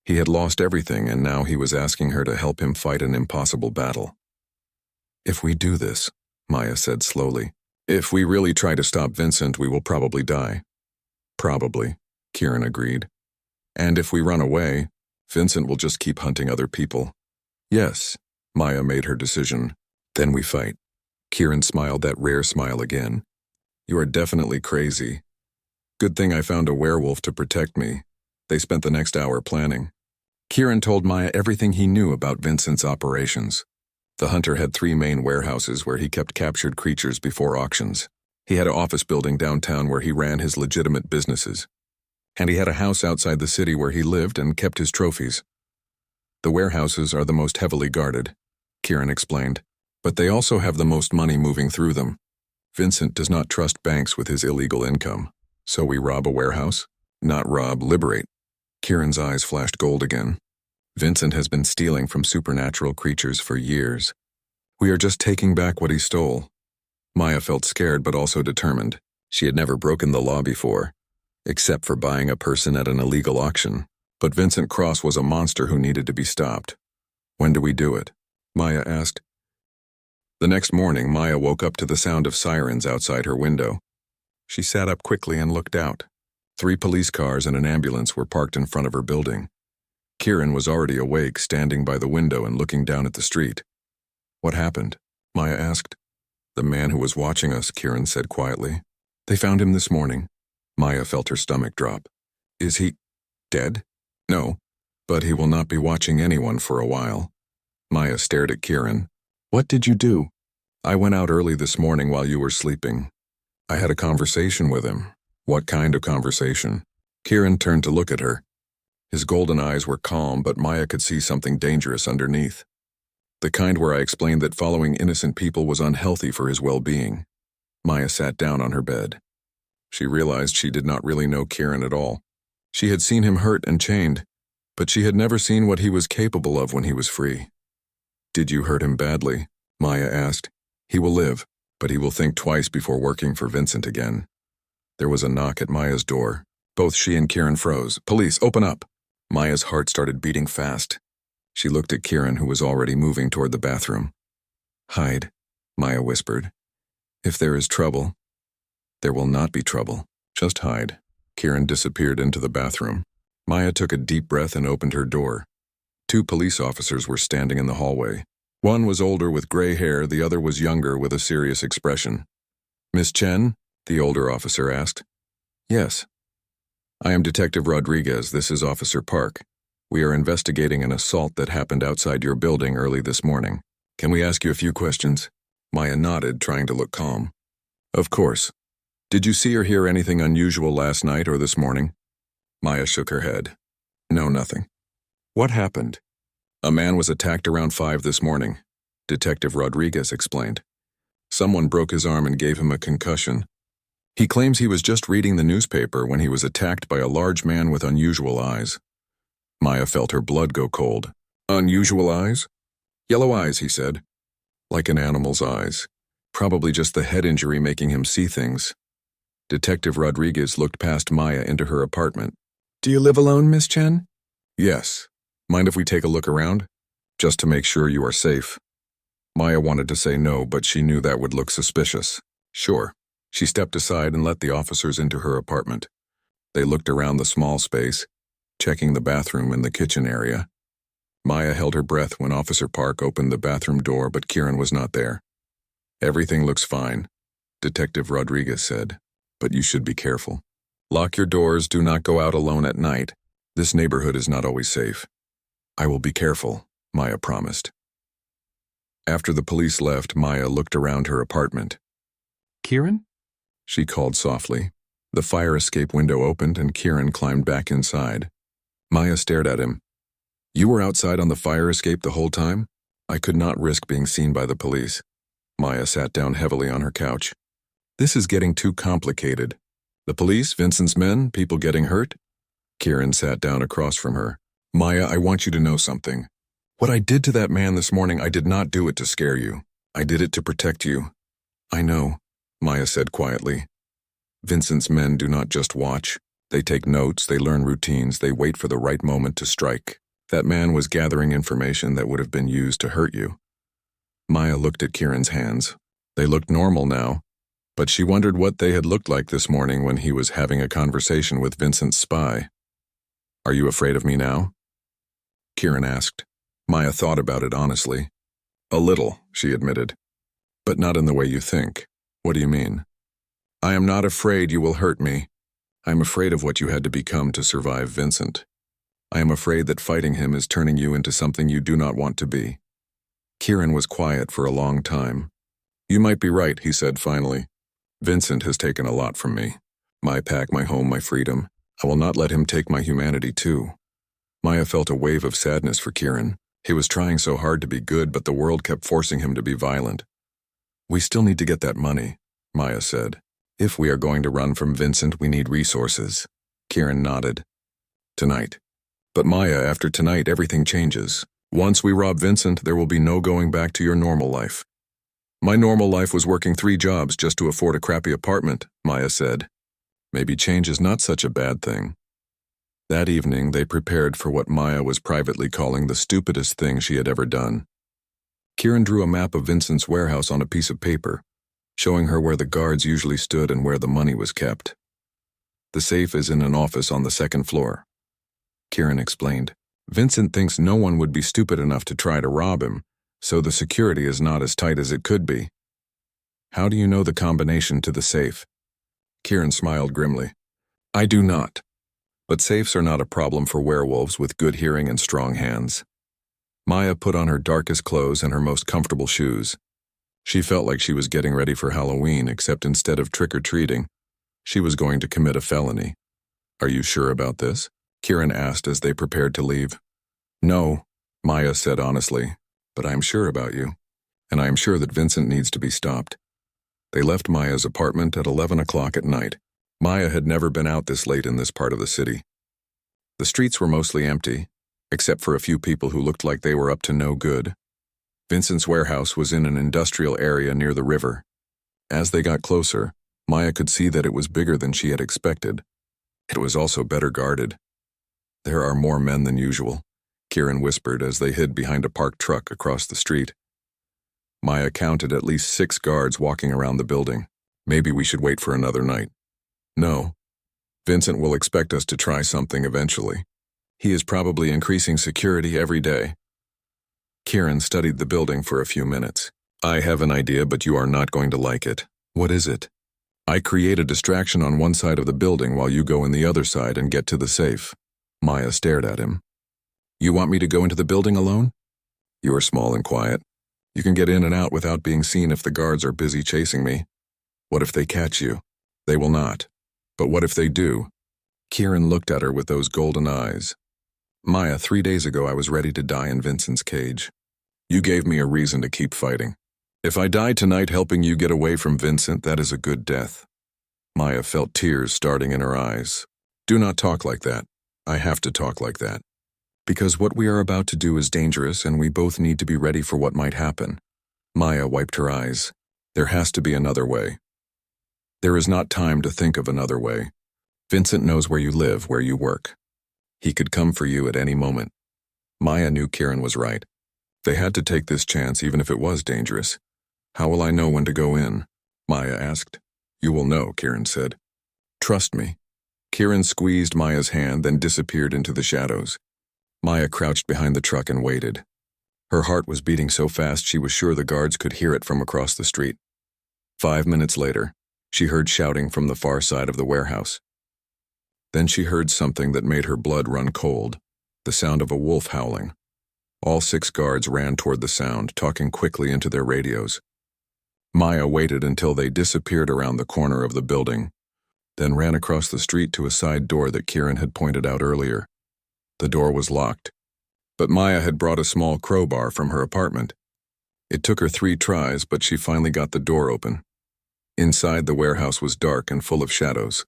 He had lost everything, and now he was asking her to help him fight an impossible battle. If we do this, Maya said slowly, if we really try to stop Vincent, we will probably die. Probably, Kieran agreed. And if we run away, Vincent will just keep hunting other people. Yes, Maya made her decision. Then we fight. Kieran smiled that rare smile again. You are definitely crazy. Good thing I found a werewolf to protect me. They spent the next hour planning. Kieran told Maya everything he knew about Vincent's operations. The hunter had 3 main warehouses where he kept captured creatures before auctions. He had an office building downtown where he ran his legitimate businesses. And he had a house outside the city where he lived and kept his trophies. The warehouses are the most heavily guarded, Kieran explained, but they also have the most money moving through them. Vincent does not trust banks with his illegal income. So we rob a warehouse? Not rob, liberate. Kieran's eyes flashed gold again. Vincent has been stealing from supernatural creatures for years. We are just taking back what he stole. Maya felt scared but also determined. She had never broken the law before, except for buying a person at an illegal auction. But Vincent Cross was a monster who needed to be stopped. When do we do it? Maya asked. The next morning, Maya woke up to the sound of sirens outside her window. She sat up quickly and looked out. 3 police cars and an ambulance were parked in front of her building. Kieran was already awake, standing by the window and looking down at the street. What happened? Maya asked. The man who was watching us, Kieran said quietly. They found him this morning. Maya felt her stomach drop. Is he dead? No, but he will not be watching anyone for a while. Maya stared at Kieran. What did you do? I went out early this morning while you were sleeping. I had a conversation with him. What kind of conversation? Kieran turned to look at her. His golden eyes were calm, but Maya could see something dangerous underneath. The kind where I explained that following innocent people was unhealthy for his well-being. Maya sat down on her bed. She realized she did not really know Kieran at all. She had seen him hurt and chained, but she had never seen what he was capable of when he was free. Did you hurt him badly? Maya asked. He will live, but he will think twice before working for Vincent again. There was a knock at Maya's door. Both she and Kieran froze. Police, open up! Maya's heart started beating fast. She looked at Kieran, who was already moving toward the bathroom. Hide, Maya whispered. If there is trouble, there will not be trouble. Just hide. Kieran disappeared into the bathroom. Maya took a deep breath and opened her door. 2 police officers were standing in the hallway. One was older with gray hair, the other was younger with a serious expression. Miss Chen? The older officer asked. Yes. I am Detective Rodriguez. This is Officer Park. We are investigating an assault that happened outside your building early this morning. Can we ask you a few questions? Maya nodded, trying to look calm. Of course. Did you see or hear anything unusual last night or this morning? Maya shook her head. No, nothing. What happened? A man was attacked around 5 this morning. Detective Rodriguez explained. Someone broke his arm and gave him a concussion. He claims he was just reading the newspaper when he was attacked by a large man with unusual eyes. Maya felt her blood go cold. Unusual eyes? Yellow eyes, he said. Like an animal's eyes. Probably just the head injury making him see things. Detective Rodriguez looked past Maya into her apartment. Do you live alone, Miss Chen? Yes. Mind if we take a look around? Just to make sure you are safe. Maya wanted to say no, but she knew that would look suspicious. Sure. She stepped aside and let the officers into her apartment. They looked around the small space, checking the bathroom and the kitchen area. Maya held her breath when Officer Park opened the bathroom door, but Kieran was not there. Everything looks fine, Detective Rodriguez said, but you should be careful. Lock your doors, do not go out alone at night. This neighborhood is not always safe. I will be careful, Maya promised. After the police left, Maya looked around her apartment. Kieran? She called softly. The fire escape window opened and Kieran climbed back inside. Maya stared at him. You were outside on the fire escape the whole time? I could not risk being seen by the police. Maya sat down heavily on her couch. This is getting too complicated. The police, Vincent's men, people getting hurt? Kieran sat down across from her. Maya, I want you to know something. What I did to that man this morning, I did not do it to scare you. I did it to protect you. I know, Maya said quietly. Vincent's men do not just watch. They take notes, they learn routines, they wait for the right moment to strike. That man was gathering information that would have been used to hurt you. Maya looked at Kieran's hands. They looked normal now, but she wondered what they had looked like this morning when he was having a conversation with Vincent's spy. Are you afraid of me now? Kieran asked. Maya thought about it honestly. A little, she admitted. But not in the way you think. What do you mean? I am not afraid you will hurt me. I am afraid of what you had to become to survive Vincent. I am afraid that fighting him is turning you into something you do not want to be. Kieran was quiet for a long time. You might be right, he said finally. Vincent has taken a lot from me. My pack, my home, my freedom. I will not let him take my humanity too. Maya felt a wave of sadness for Kieran. He was trying so hard to be good, but the world kept forcing him to be violent. We still need to get that money, Maya said. If we are going to run from Vincent, we need resources. Kieran nodded. Tonight. But Maya, after tonight, everything changes. Once we rob Vincent, there will be no going back to your normal life. My normal life was working 3 jobs just to afford a crappy apartment, Maya said. Maybe change is not such a bad thing. That evening, they prepared for what Maya was privately calling the stupidest thing she had ever done. Kieran drew a map of Vincent's warehouse on a piece of paper, showing her where the guards usually stood and where the money was kept. The safe is in an office on the 2nd floor. Kieran explained. Vincent thinks no one would be stupid enough to try to rob him, so the security is not as tight as it could be. How do you know the combination to the safe? Kieran smiled grimly. I do not. But safes are not a problem for werewolves with good hearing and strong hands. Maya put on her darkest clothes and her most comfortable shoes. She felt like she was getting ready for Halloween, except instead of trick-or-treating, she was going to commit a felony. Are you sure about this? Kieran asked as they prepared to leave. No, Maya said honestly, but I am sure about you, and I am sure that Vincent needs to be stopped. They left Maya's apartment at 11 o'clock at night. Maya had never been out this late in this part of the city. The streets were mostly empty, except for a few people who looked like they were up to no good. Vincent's warehouse was in an industrial area near the river. As they got closer, Maya could see that it was bigger than she had expected. It was also better guarded. There are more men than usual, Kieran whispered as they hid behind a parked truck across the street. Maya counted at least 6 guards walking around the building. Maybe we should wait for another night. No. Vincent will expect us to try something eventually. He is probably increasing security every day. Kieran studied the building for a few minutes. I have an idea, but you are not going to like it. What is it? I create a distraction on one side of the building while you go in the other side and get to the safe. Maya stared at him. You want me to go into the building alone? You are small and quiet. You can get in and out without being seen if the guards are busy chasing me. What if they catch you? They will not. But what if they do? Kieran looked at her with those golden eyes. Maya, 3 days ago I was ready to die in Vincent's cage. You gave me a reason to keep fighting. If I die tonight helping you get away from Vincent, that is a good death." Maya felt tears starting in her eyes. "Do not talk like that. I have to talk like that. Because what we are about to do is dangerous and we both need to be ready for what might happen." Maya wiped her eyes. "There has to be another way. There is not time to think of another way. Vincent knows where you live, where you work. He could come for you at any moment." Maya knew Kieran was right. They had to take this chance even if it was dangerous. "How will I know when to go in?" Maya asked. "You will know," Kieran said. "Trust me." Kieran squeezed Maya's hand, then disappeared into the shadows. Maya crouched behind the truck and waited. Her heart was beating so fast she was sure the guards could hear it from across the street. 5 minutes later, she heard shouting from the far side of the warehouse. Then she heard something that made her blood run cold, the sound of a wolf howling. All 6 guards ran toward the sound, talking quickly into their radios. Maya waited until they disappeared around the corner of the building, then ran across the street to a side door that Kieran had pointed out earlier. The door was locked, but Maya had brought a small crowbar from her apartment. It took her 3 tries, but she finally got the door open. Inside, the warehouse was dark and full of shadows.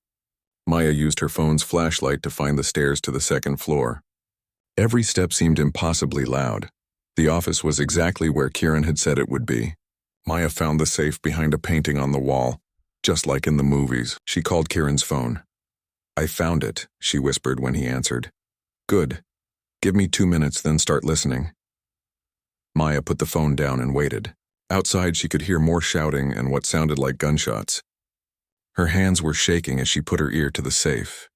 Maya used her phone's flashlight to find the stairs to the 2nd floor. Every step seemed impossibly loud. The office was exactly where Kieran had said it would be. Maya found the safe behind a painting on the wall, just like in the movies. She called Kieran's phone. "I found it," she whispered when he answered. "Good. Give me 2 minutes, then start listening." Maya put the phone down and waited. Outside, she could hear more shouting and what sounded like gunshots. Her hands were shaking as she put her ear to the safe.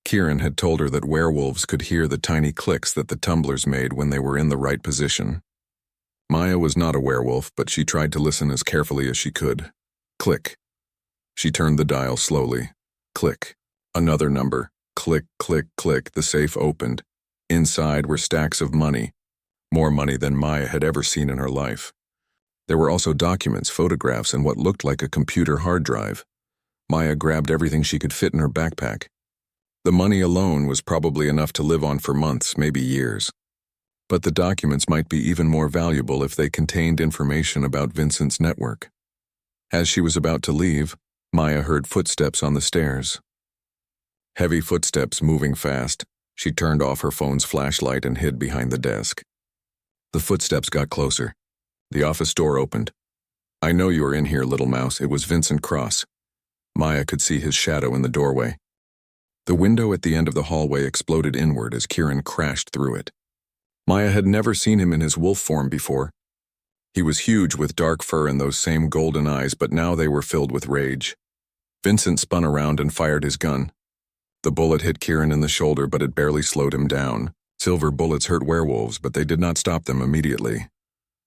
Kieran had told her that werewolves could hear the tiny clicks that the tumblers made when they were in the right position. Maya was not a werewolf, but she tried to listen as carefully as she could. Click. She turned the dial slowly. Click. Another number. Click, click, click. The safe opened. Inside were stacks of money. More money than Maya had ever seen in her life. There were also documents, photographs, and what looked like a computer hard drive. Maya grabbed everything she could fit in her backpack. The money alone was probably enough to live on for months, maybe years. But the documents might be even more valuable if they contained information about Vincent's network. As she was about to leave, Maya heard footsteps on the stairs. Heavy footsteps moving fast. She turned off her phone's flashlight and hid behind the desk. The footsteps got closer. The office door opened. "I know you are in here, little mouse." It was Vincent Cross. Maya could see his shadow in the doorway. The window at the end of the hallway exploded inward as Kieran crashed through it. Maya had never seen him in his wolf form before. He was huge with dark fur and those same golden eyes, but now they were filled with rage. Vincent spun around and fired his gun. The bullet hit Kieran in the shoulder, but it barely slowed him down. Silver bullets hurt werewolves, but they did not stop them immediately.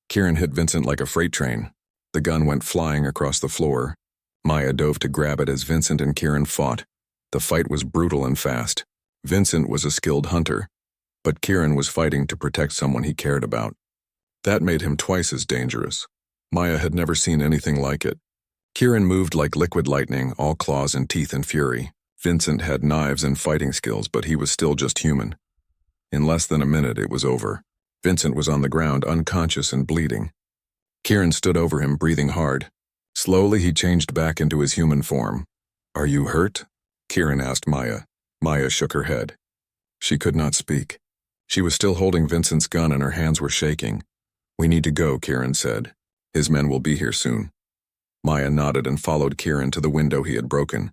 Kieran hit Vincent like a freight train. The gun went flying across the floor. Maya dove to grab it as Vincent and Kieran fought. The fight was brutal and fast. Vincent was a skilled hunter, but Kieran was fighting to protect someone he cared about. That made him twice as dangerous. Maya had never seen anything like it. Kieran moved like liquid lightning, all claws and teeth and fury. Vincent had knives and fighting skills, but he was still just human. In less than a minute, it was over. Vincent was on the ground, unconscious and bleeding. Kieran stood over him, breathing hard. Slowly, he changed back into his human form. "Are you hurt?" Kieran asked Maya. Maya shook her head. She could not speak. She was still holding Vincent's gun and her hands were shaking. "We need to go," Kieran said. "His men will be here soon." Maya nodded and followed Kieran to the window he had broken.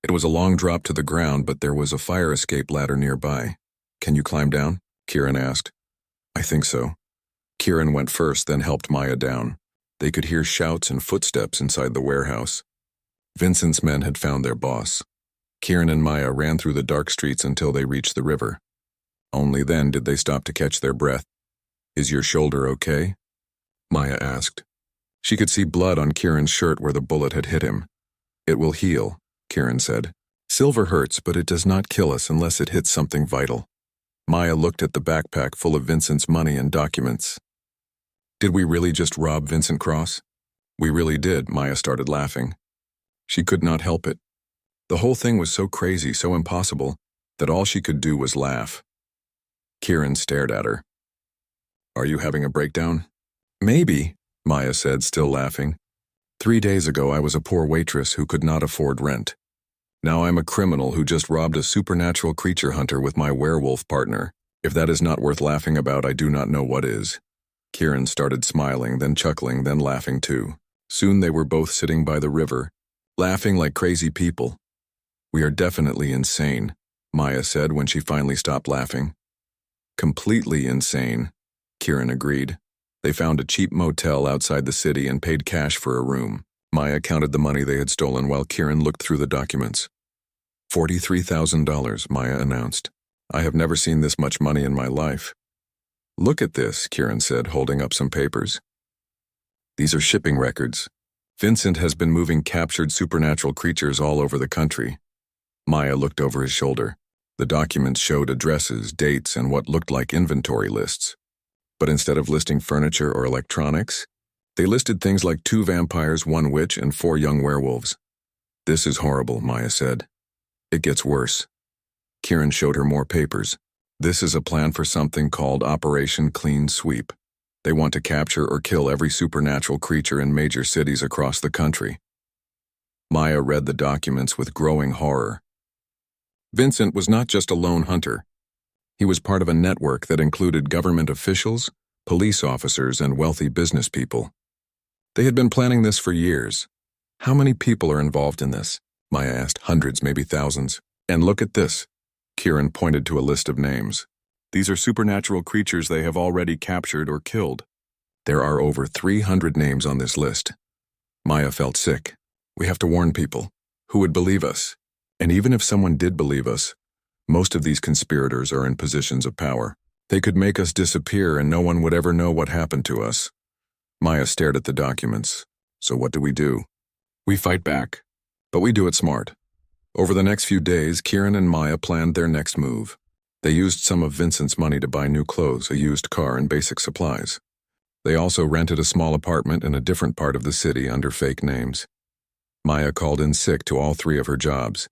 It was a long drop to the ground, but there was a fire escape ladder nearby. "Can you climb down?" Kieran asked. "I think so." Kieran went first, then helped Maya down. They could hear shouts and footsteps inside the warehouse. Vincent's men had found their boss. Kieran and Maya ran through the dark streets until they reached the river. Only then did they stop to catch their breath. "Is your shoulder okay?" Maya asked. She could see blood on Kieran's shirt where the bullet had hit him. "It will heal," Kieran said. "Silver hurts, but it does not kill us unless it hits something vital." Maya looked at the backpack full of Vincent's money and documents. "Did we really just rob Vincent Cross?" "We really did," Maya started laughing. She could not help it. The whole thing was so crazy, so impossible, that all she could do was laugh. Kieran stared at her. "Are you having a breakdown?" Maybe, Maya said, still laughing. 3 days ago I was a poor waitress who could not afford rent. Now I'm a criminal who just robbed a supernatural creature hunter with my werewolf partner. If that is not worth laughing about, I do not know what is. Kieran started smiling, then chuckling, then laughing too. Soon they were both sitting by the river, laughing like crazy people. We are definitely insane, Maya said when she finally stopped laughing. Completely insane, Kieran agreed. They found a cheap motel outside the city and paid cash for a room. Maya counted the money they had stolen while Kieran looked through the documents. $43,000, Maya announced. I have never seen this much money in my life. Look at this, Kieran said, holding up some papers. These are shipping records. Vincent has been moving captured supernatural creatures all over the country. Maya looked over his shoulder. The documents showed addresses, dates, and what looked like inventory lists. But instead of listing furniture or electronics, they listed things like 2 vampires, 1 witch, and 4 young werewolves. This is horrible, Maya said. It gets worse. Kieran showed her more papers. This is a plan for something called Operation Clean Sweep. They want to capture or kill every supernatural creature in major cities across the country. Maya read the documents with growing horror. Vincent was not just a lone hunter. He was part of a network that included government officials, police officers, and wealthy business people. They had been planning this for years. How many people are involved in this? Maya asked. Hundreds, maybe thousands. And look at this. Kieran pointed to a list of names. These are supernatural creatures they have already captured or killed. There are over 300 names on this list. Maya felt sick. We have to warn people. Who would believe us? And even if someone did believe us, most of these conspirators are in positions of power. They could make us disappear and no one would ever know what happened to us. Maya stared at the documents. So what do? We fight back. But we do it smart. Over the next few days, Kieran and Maya planned their next move. They used some of Vincent's money to buy new clothes, a used car, and basic supplies. They also rented a small apartment in a different part of the city under fake names. Maya called in sick to all 3 of her jobs.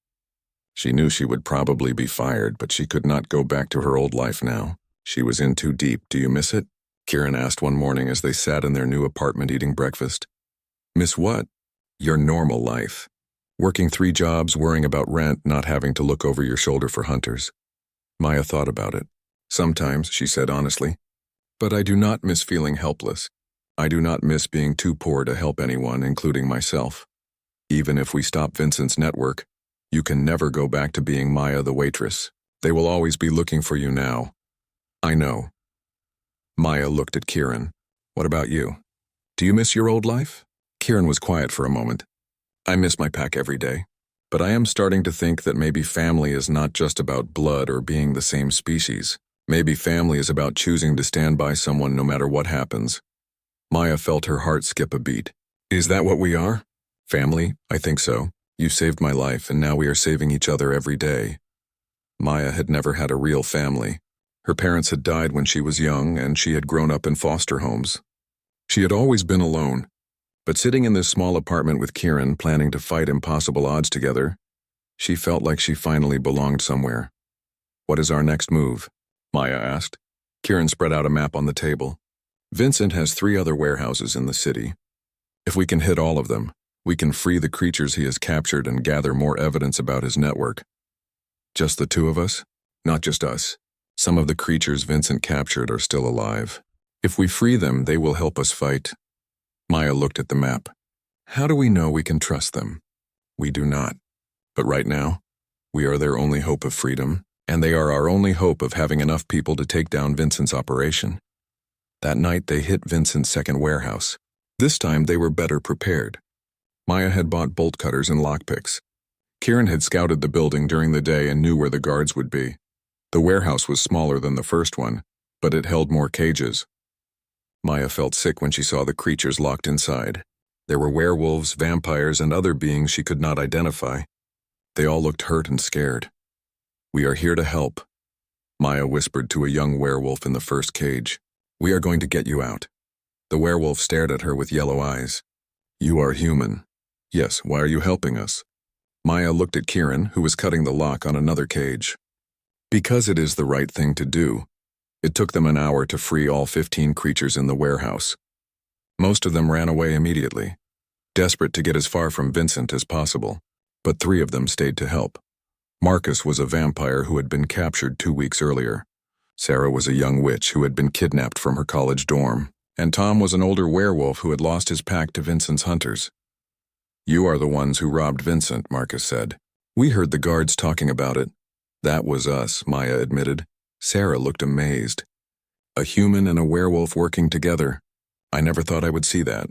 She knew she would probably be fired, but she could not go back to her old life now. She was in too deep. Do you miss it? Kieran asked one morning as they sat in their new apartment eating breakfast. Miss what? Your normal life. Working 3 jobs, worrying about rent, not having to look over your shoulder for hunters. Maya thought about it. Sometimes, she said honestly. But I do not miss feeling helpless. I do not miss being too poor to help anyone, including myself. Even if we stop Vincent's network, you can never go back to being Maya the waitress. They will always be looking for you now. I know. Maya looked at Kieran. What about you? Do you miss your old life? Kieran was quiet for a moment. I miss my pack every day. But I am starting to think that maybe family is not just about blood or being the same species. Maybe family is about choosing to stand by someone no matter what happens. Maya felt her heart skip a beat. Is that what we are? Family? I think so. You saved my life, and now we are saving each other every day. Maya had never had a real family. Her parents had died when she was young, and she had grown up in foster homes. She had always been alone. But sitting in this small apartment with Kieran, planning to fight impossible odds together, she felt like she finally belonged somewhere. What is our next move? Maya asked. Kieran spread out a map on the table. Vincent has 3 other warehouses in the city. If we can hit all of them, we can free the creatures he has captured and gather more evidence about his network. Just the 2 of us? Not just us. Some of the creatures Vincent captured are still alive. If we free them, they will help us fight. Maya looked at the map. How do we know we can trust them? We do not. But right now, we are their only hope of freedom, and they are our only hope of having enough people to take down Vincent's operation. That night, they hit Vincent's second warehouse. This time, they were better prepared. Maya had bought bolt cutters and lockpicks. Kieran had scouted the building during the day and knew where the guards would be. The warehouse was smaller than the first one, but it held more cages. Maya felt sick when she saw the creatures locked inside. There were werewolves, vampires, and other beings she could not identify. They all looked hurt and scared. We are here to help, Maya whispered to a young werewolf in the first cage. We are going to get you out. The werewolf stared at her with yellow eyes. You are human. Yes, why are you helping us? Maya looked at Kieran, who was cutting the lock on another cage. Because it is the right thing to do. It took them an hour to free all 15 creatures in the warehouse. Most of them ran away immediately, desperate to get as far from Vincent as possible, but 3 of them stayed to help. Marcus was a vampire who had been captured 2 weeks earlier. Sarah was a young witch who had been kidnapped from her college dorm, and Tom was an older werewolf who had lost his pack to Vincent's hunters. "You are the ones who robbed Vincent," Marcus said. "We heard the guards talking about it." "That was us," Maya admitted. Sarah looked amazed. "A human and a werewolf working together. I never thought I would see that."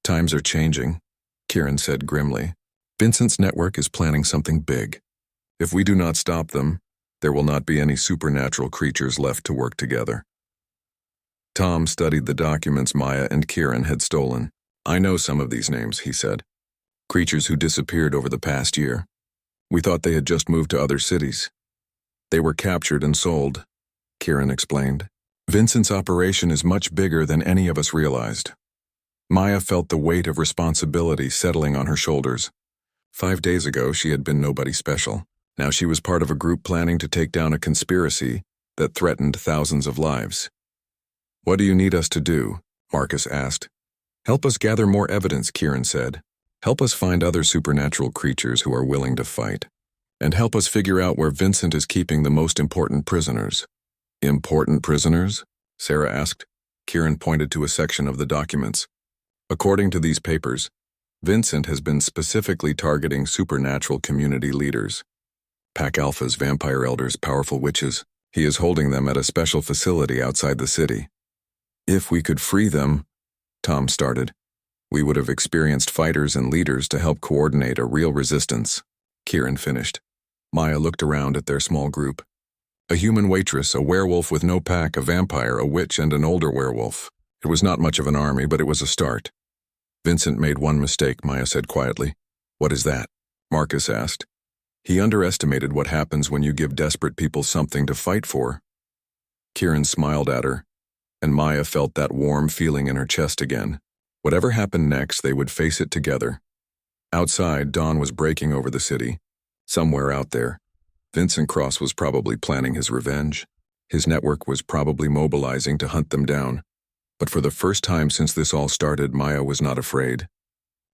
"Times are changing," Kieran said grimly. "Vincent's network is planning something big. If we do not stop them, there will not be any supernatural creatures left to work together." Tom studied the documents Maya and Kieran had stolen. "I know some of these names," he said. "Creatures who disappeared over the past year. We thought they had just moved to other cities. They were captured and sold," Kieran explained. "Vincent's operation is much bigger than any of us realized." Maya felt the weight of responsibility settling on her shoulders. 5 days ago, she had been nobody special. Now she was part of a group planning to take down a conspiracy that threatened thousands of lives. "What do you need us to do?" Marcus asked. "Help us gather more evidence," Kieran said. "Help us find other supernatural creatures who are willing to fight. And help us figure out where Vincent is keeping the most important prisoners." "Important prisoners?" Sarah asked. Kieran pointed to a section of the documents. "According to these papers, Vincent has been specifically targeting supernatural community leaders. Pack Alpha's vampire elders, powerful witches. He is holding them at a special facility outside the city. If we could free them," Tom started, "we would have experienced fighters and leaders to help coordinate a real resistance," Kieran finished. Maya looked around at their small group. A human waitress, a werewolf with no pack, a vampire, a witch, and an older werewolf. It was not much of an army, but it was a start. "Vincent made one mistake," Maya said quietly. "What is that?" Marcus asked. "He underestimated what happens when you give desperate people something to fight for." Kieran smiled at her, and Maya felt that warm feeling in her chest again. Whatever happened next, they would face it together. Outside, dawn was breaking over the city. Somewhere out there, Vincent Cross was probably planning his revenge. His network was probably mobilizing to hunt them down. But for the first time since this all started, Maya was not afraid.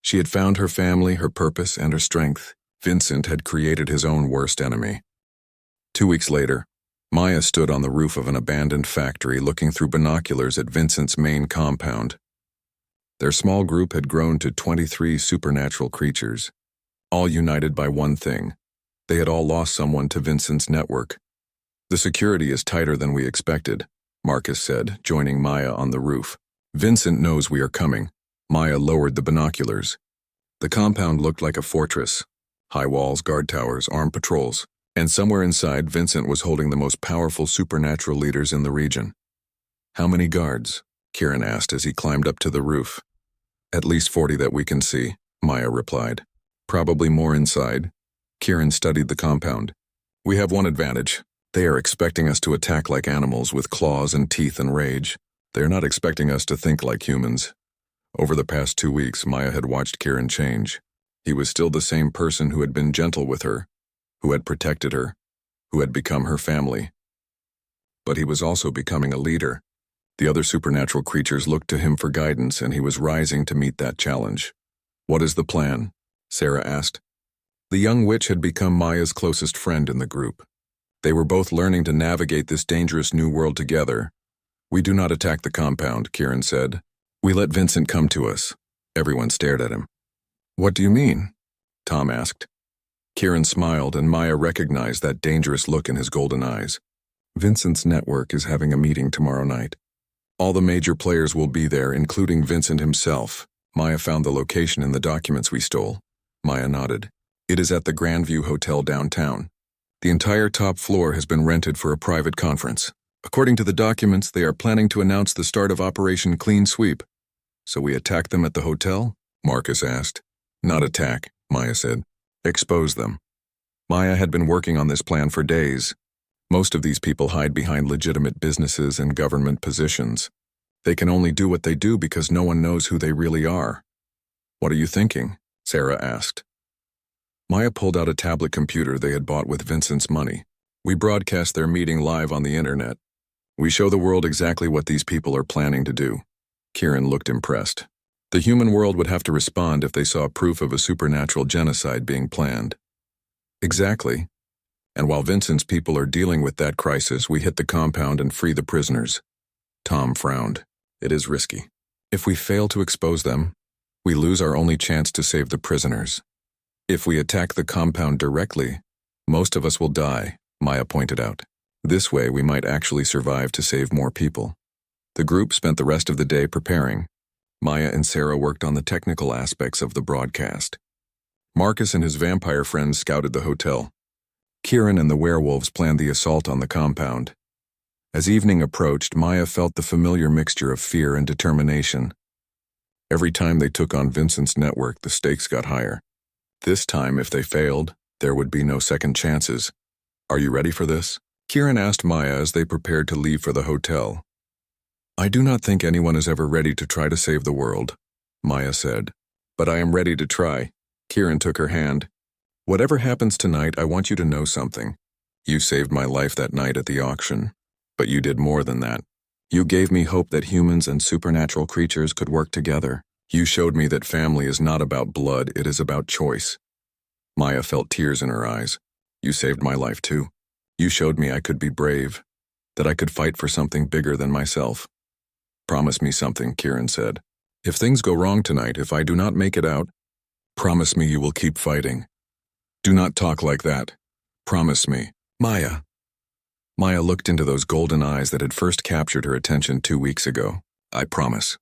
She had found her family, her purpose, and her strength. Vincent had created his own worst enemy. 2 weeks later, Maya stood on the roof of an abandoned factory looking through binoculars at Vincent's main compound. Their small group had grown to 23 supernatural creatures, all united by one thing. They had all lost someone to Vincent's network. "The security is tighter than we expected," Marcus said, joining Maya on the roof. "Vincent knows we are coming." Maya lowered the binoculars. The compound looked like a fortress. High walls, guard towers, armed patrols, and somewhere inside, Vincent was holding the most powerful supernatural leaders in the region. "How many guards?" Kieran asked as he climbed up to the roof. "At least 40 that we can see," Maya replied. "Probably more inside." Kieran studied the compound. "We have one advantage. They are expecting us to attack like animals with claws and teeth and rage. They are not expecting us to think like humans." Over the past 2 weeks, Maya had watched Kieran change. He was still the same person who had been gentle with her, who had protected her, who had become her family. But he was also becoming a leader. The other supernatural creatures looked to him for guidance, and he was rising to meet that challenge. "What is the plan?" Sarah asked. The young witch had become Maya's closest friend in the group. They were both learning to navigate this dangerous new world together. "We do not attack the compound," Kieran said. "We let Vincent come to us." Everyone stared at him. "What do you mean?" Tom asked. Kieran smiled, and Maya recognized that dangerous look in his golden eyes. "Vincent's network is having a meeting tomorrow night. All the major players will be there, including Vincent himself." Maya found the location in the documents we stole. Maya nodded. "It is at the Grandview Hotel downtown. The entire top floor has been rented for a private conference. According to the documents, they are planning to announce the start of Operation Clean Sweep." "So we attack them at the hotel?" Marcus asked. "Not attack," Maya said. "Expose them." Maya had been working on this plan for days. Most of these people hide behind legitimate businesses and government positions. They can only do what they do because no one knows who they really are. "What are you thinking?" Sarah asked. Maya pulled out a tablet computer they had bought with Vincent's money. "We broadcast their meeting live on the internet. We show the world exactly what these people are planning to do." Kieran looked impressed. The human world would have to respond if they saw proof of a supernatural genocide being planned. Exactly. And while Vincent's people are dealing with that crisis, we hit the compound and free the prisoners. Tom frowned. It is risky. If we fail to expose them, we lose our only chance to save the prisoners. If we attack the compound directly, most of us will die, Maya pointed out. This way, we might actually survive to save more people. The group spent the rest of the day preparing. Maya and Sarah worked on the technical aspects of the broadcast. Marcus and his vampire friends scouted the hotel. Kieran and the werewolves planned the assault on the compound. As evening approached, Maya felt the familiar mixture of fear and determination. Every time they took on Vincent's network, the stakes got higher. This time, if they failed, there would be no second chances. Are you ready for this? Kieran asked Maya as they prepared to leave for the hotel. I do not think anyone is ever ready to try to save the world, Maya said. But I am ready to try. Kieran took her hand. Whatever happens tonight, I want you to know something. You saved my life that night at the auction. But you did more than that. You gave me hope that humans and supernatural creatures could work together. You showed me that family is not about blood, it is about choice. Maya felt tears in her eyes. You saved my life too. You showed me I could be brave, that I could fight for something bigger than myself. Promise me something, Kieran said. If things go wrong tonight, if I do not make it out, promise me you will keep fighting. Do not talk like that. Promise me. Maya. Maya looked into those golden eyes that had first captured her attention 2 weeks ago. I promise.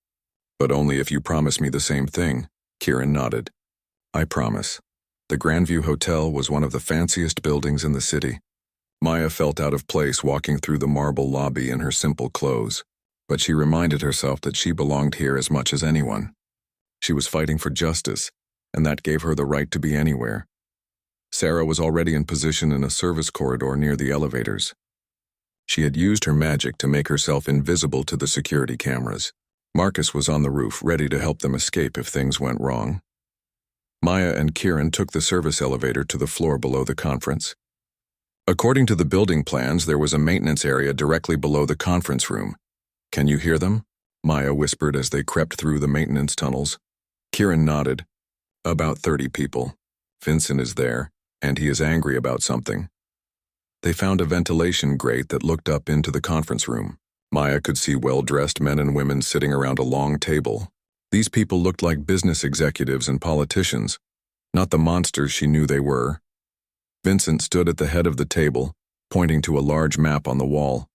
But only if you promise me the same thing, Kieran nodded. I promise. The Grandview Hotel was one of the fanciest buildings in the city. Maya felt out of place walking through the marble lobby in her simple clothes, but she reminded herself that she belonged here as much as anyone. She was fighting for justice, and that gave her the right to be anywhere. Sarah was already in position in a service corridor near the elevators. She had used her magic to make herself invisible to the security cameras. Marcus was on the roof, ready to help them escape if things went wrong. Maya and Kieran took the service elevator to the floor below the conference. According to the building plans, there was a maintenance area directly below the conference room. Can you hear them? Maya whispered as they crept through the maintenance tunnels. Kieran nodded. About 30 people. Vincent is there, and he is angry about something. They found a ventilation grate that looked up into the conference room. Maya could see well-dressed men and women sitting around a long table. These people looked like business executives and politicians, not the monsters she knew they were. Vincent stood at the head of the table, pointing to a large map on the wall.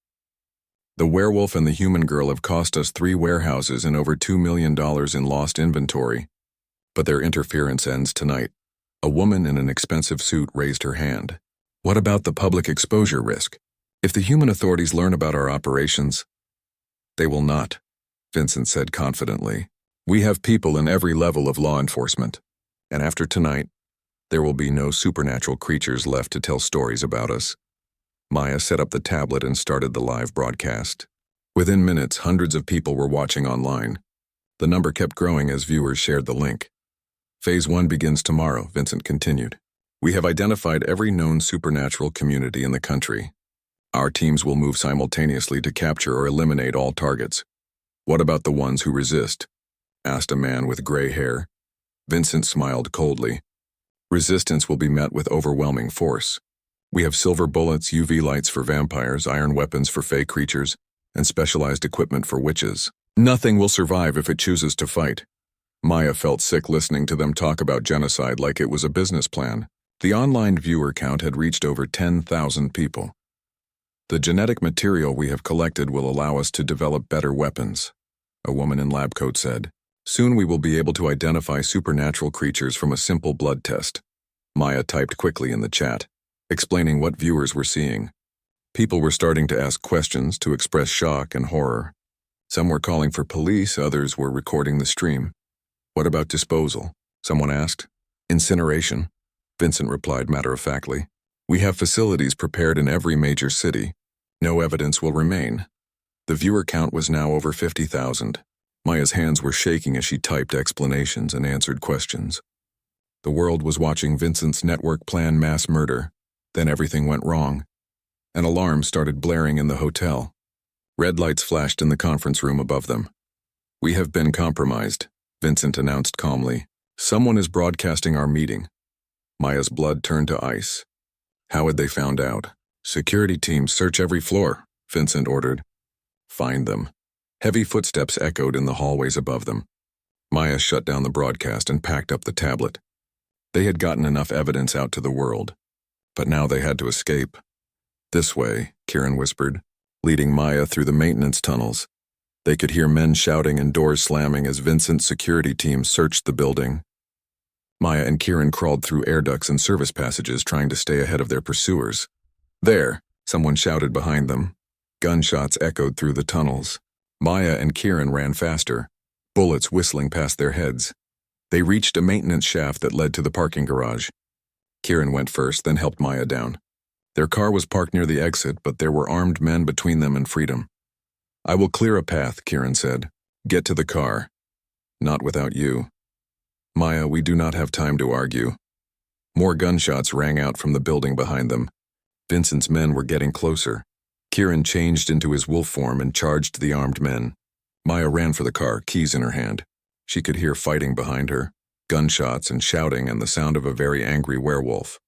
The werewolf and the human girl have cost us 3 warehouses and over $2 million in lost inventory. But their interference ends tonight. A woman in an expensive suit raised her hand. What about the public exposure risk? If the human authorities learn about our operations, they will not, Vincent said confidently. We have people in every level of law enforcement, and after tonight, there will be no supernatural creatures left to tell stories about us. Maya set up the tablet and started the live broadcast. Within minutes, hundreds of people were watching online. The number kept growing as viewers shared the link. Phase 1 begins tomorrow, Vincent continued. We have identified every known supernatural community in the country. Our teams will move simultaneously to capture or eliminate all targets. What about the ones who resist? Asked a man with gray hair. Vincent smiled coldly. Resistance will be met with overwhelming force. We have silver bullets, UV lights for vampires, iron weapons for fey creatures, and specialized equipment for witches. Nothing will survive if it chooses to fight. Maya felt sick listening to them talk about genocide like it was a business plan. The online viewer count had reached over 10,000 people. The genetic material we have collected will allow us to develop better weapons, a woman in lab coat said. Soon we will be able to identify supernatural creatures from a simple blood test. Maya typed quickly in the chat, explaining what viewers were seeing. People were starting to ask questions, to express shock and horror. Some were calling for police, others were recording the stream. What about disposal? Someone asked. Incineration, Vincent replied matter-of-factly. We have facilities prepared in every major city. No evidence will remain. The viewer count was now over 50,000. Maya's hands were shaking as she typed explanations and answered questions. The world was watching Vincent's network plan mass murder. Then everything went wrong. An alarm started blaring in the hotel. Red lights flashed in the conference room above them. "We have been compromised," Vincent announced calmly. "Someone is broadcasting our meeting." Maya's blood turned to ice. How had they found out? "Security teams search every floor," Vincent ordered. "Find them." Heavy footsteps echoed in the hallways above them. Maya shut down the broadcast and packed up the tablet. They had gotten enough evidence out to the world. But now they had to escape. "This way," Kieran whispered, leading Maya through the maintenance tunnels. They could hear men shouting and doors slamming as Vincent's security team searched the building. Maya and Kieran crawled through air ducts and service passages trying to stay ahead of their pursuers. "There!" someone shouted behind them. Gunshots echoed through the tunnels. Maya and Kieran ran faster, bullets whistling past their heads. They reached a maintenance shaft that led to the parking garage. Kieran went first, then helped Maya down. Their car was parked near the exit, but there were armed men between them and freedom. "I will clear a path," Kieran said. "Get to the car." "Not without you." "Maya, we do not have time to argue." More gunshots rang out from the building behind them. Vincent's men were getting closer. Kieran changed into his wolf form and charged the armed men. Maya ran for the car, keys in her hand. She could hear fighting behind her, gunshots and shouting and the sound of a very angry werewolf.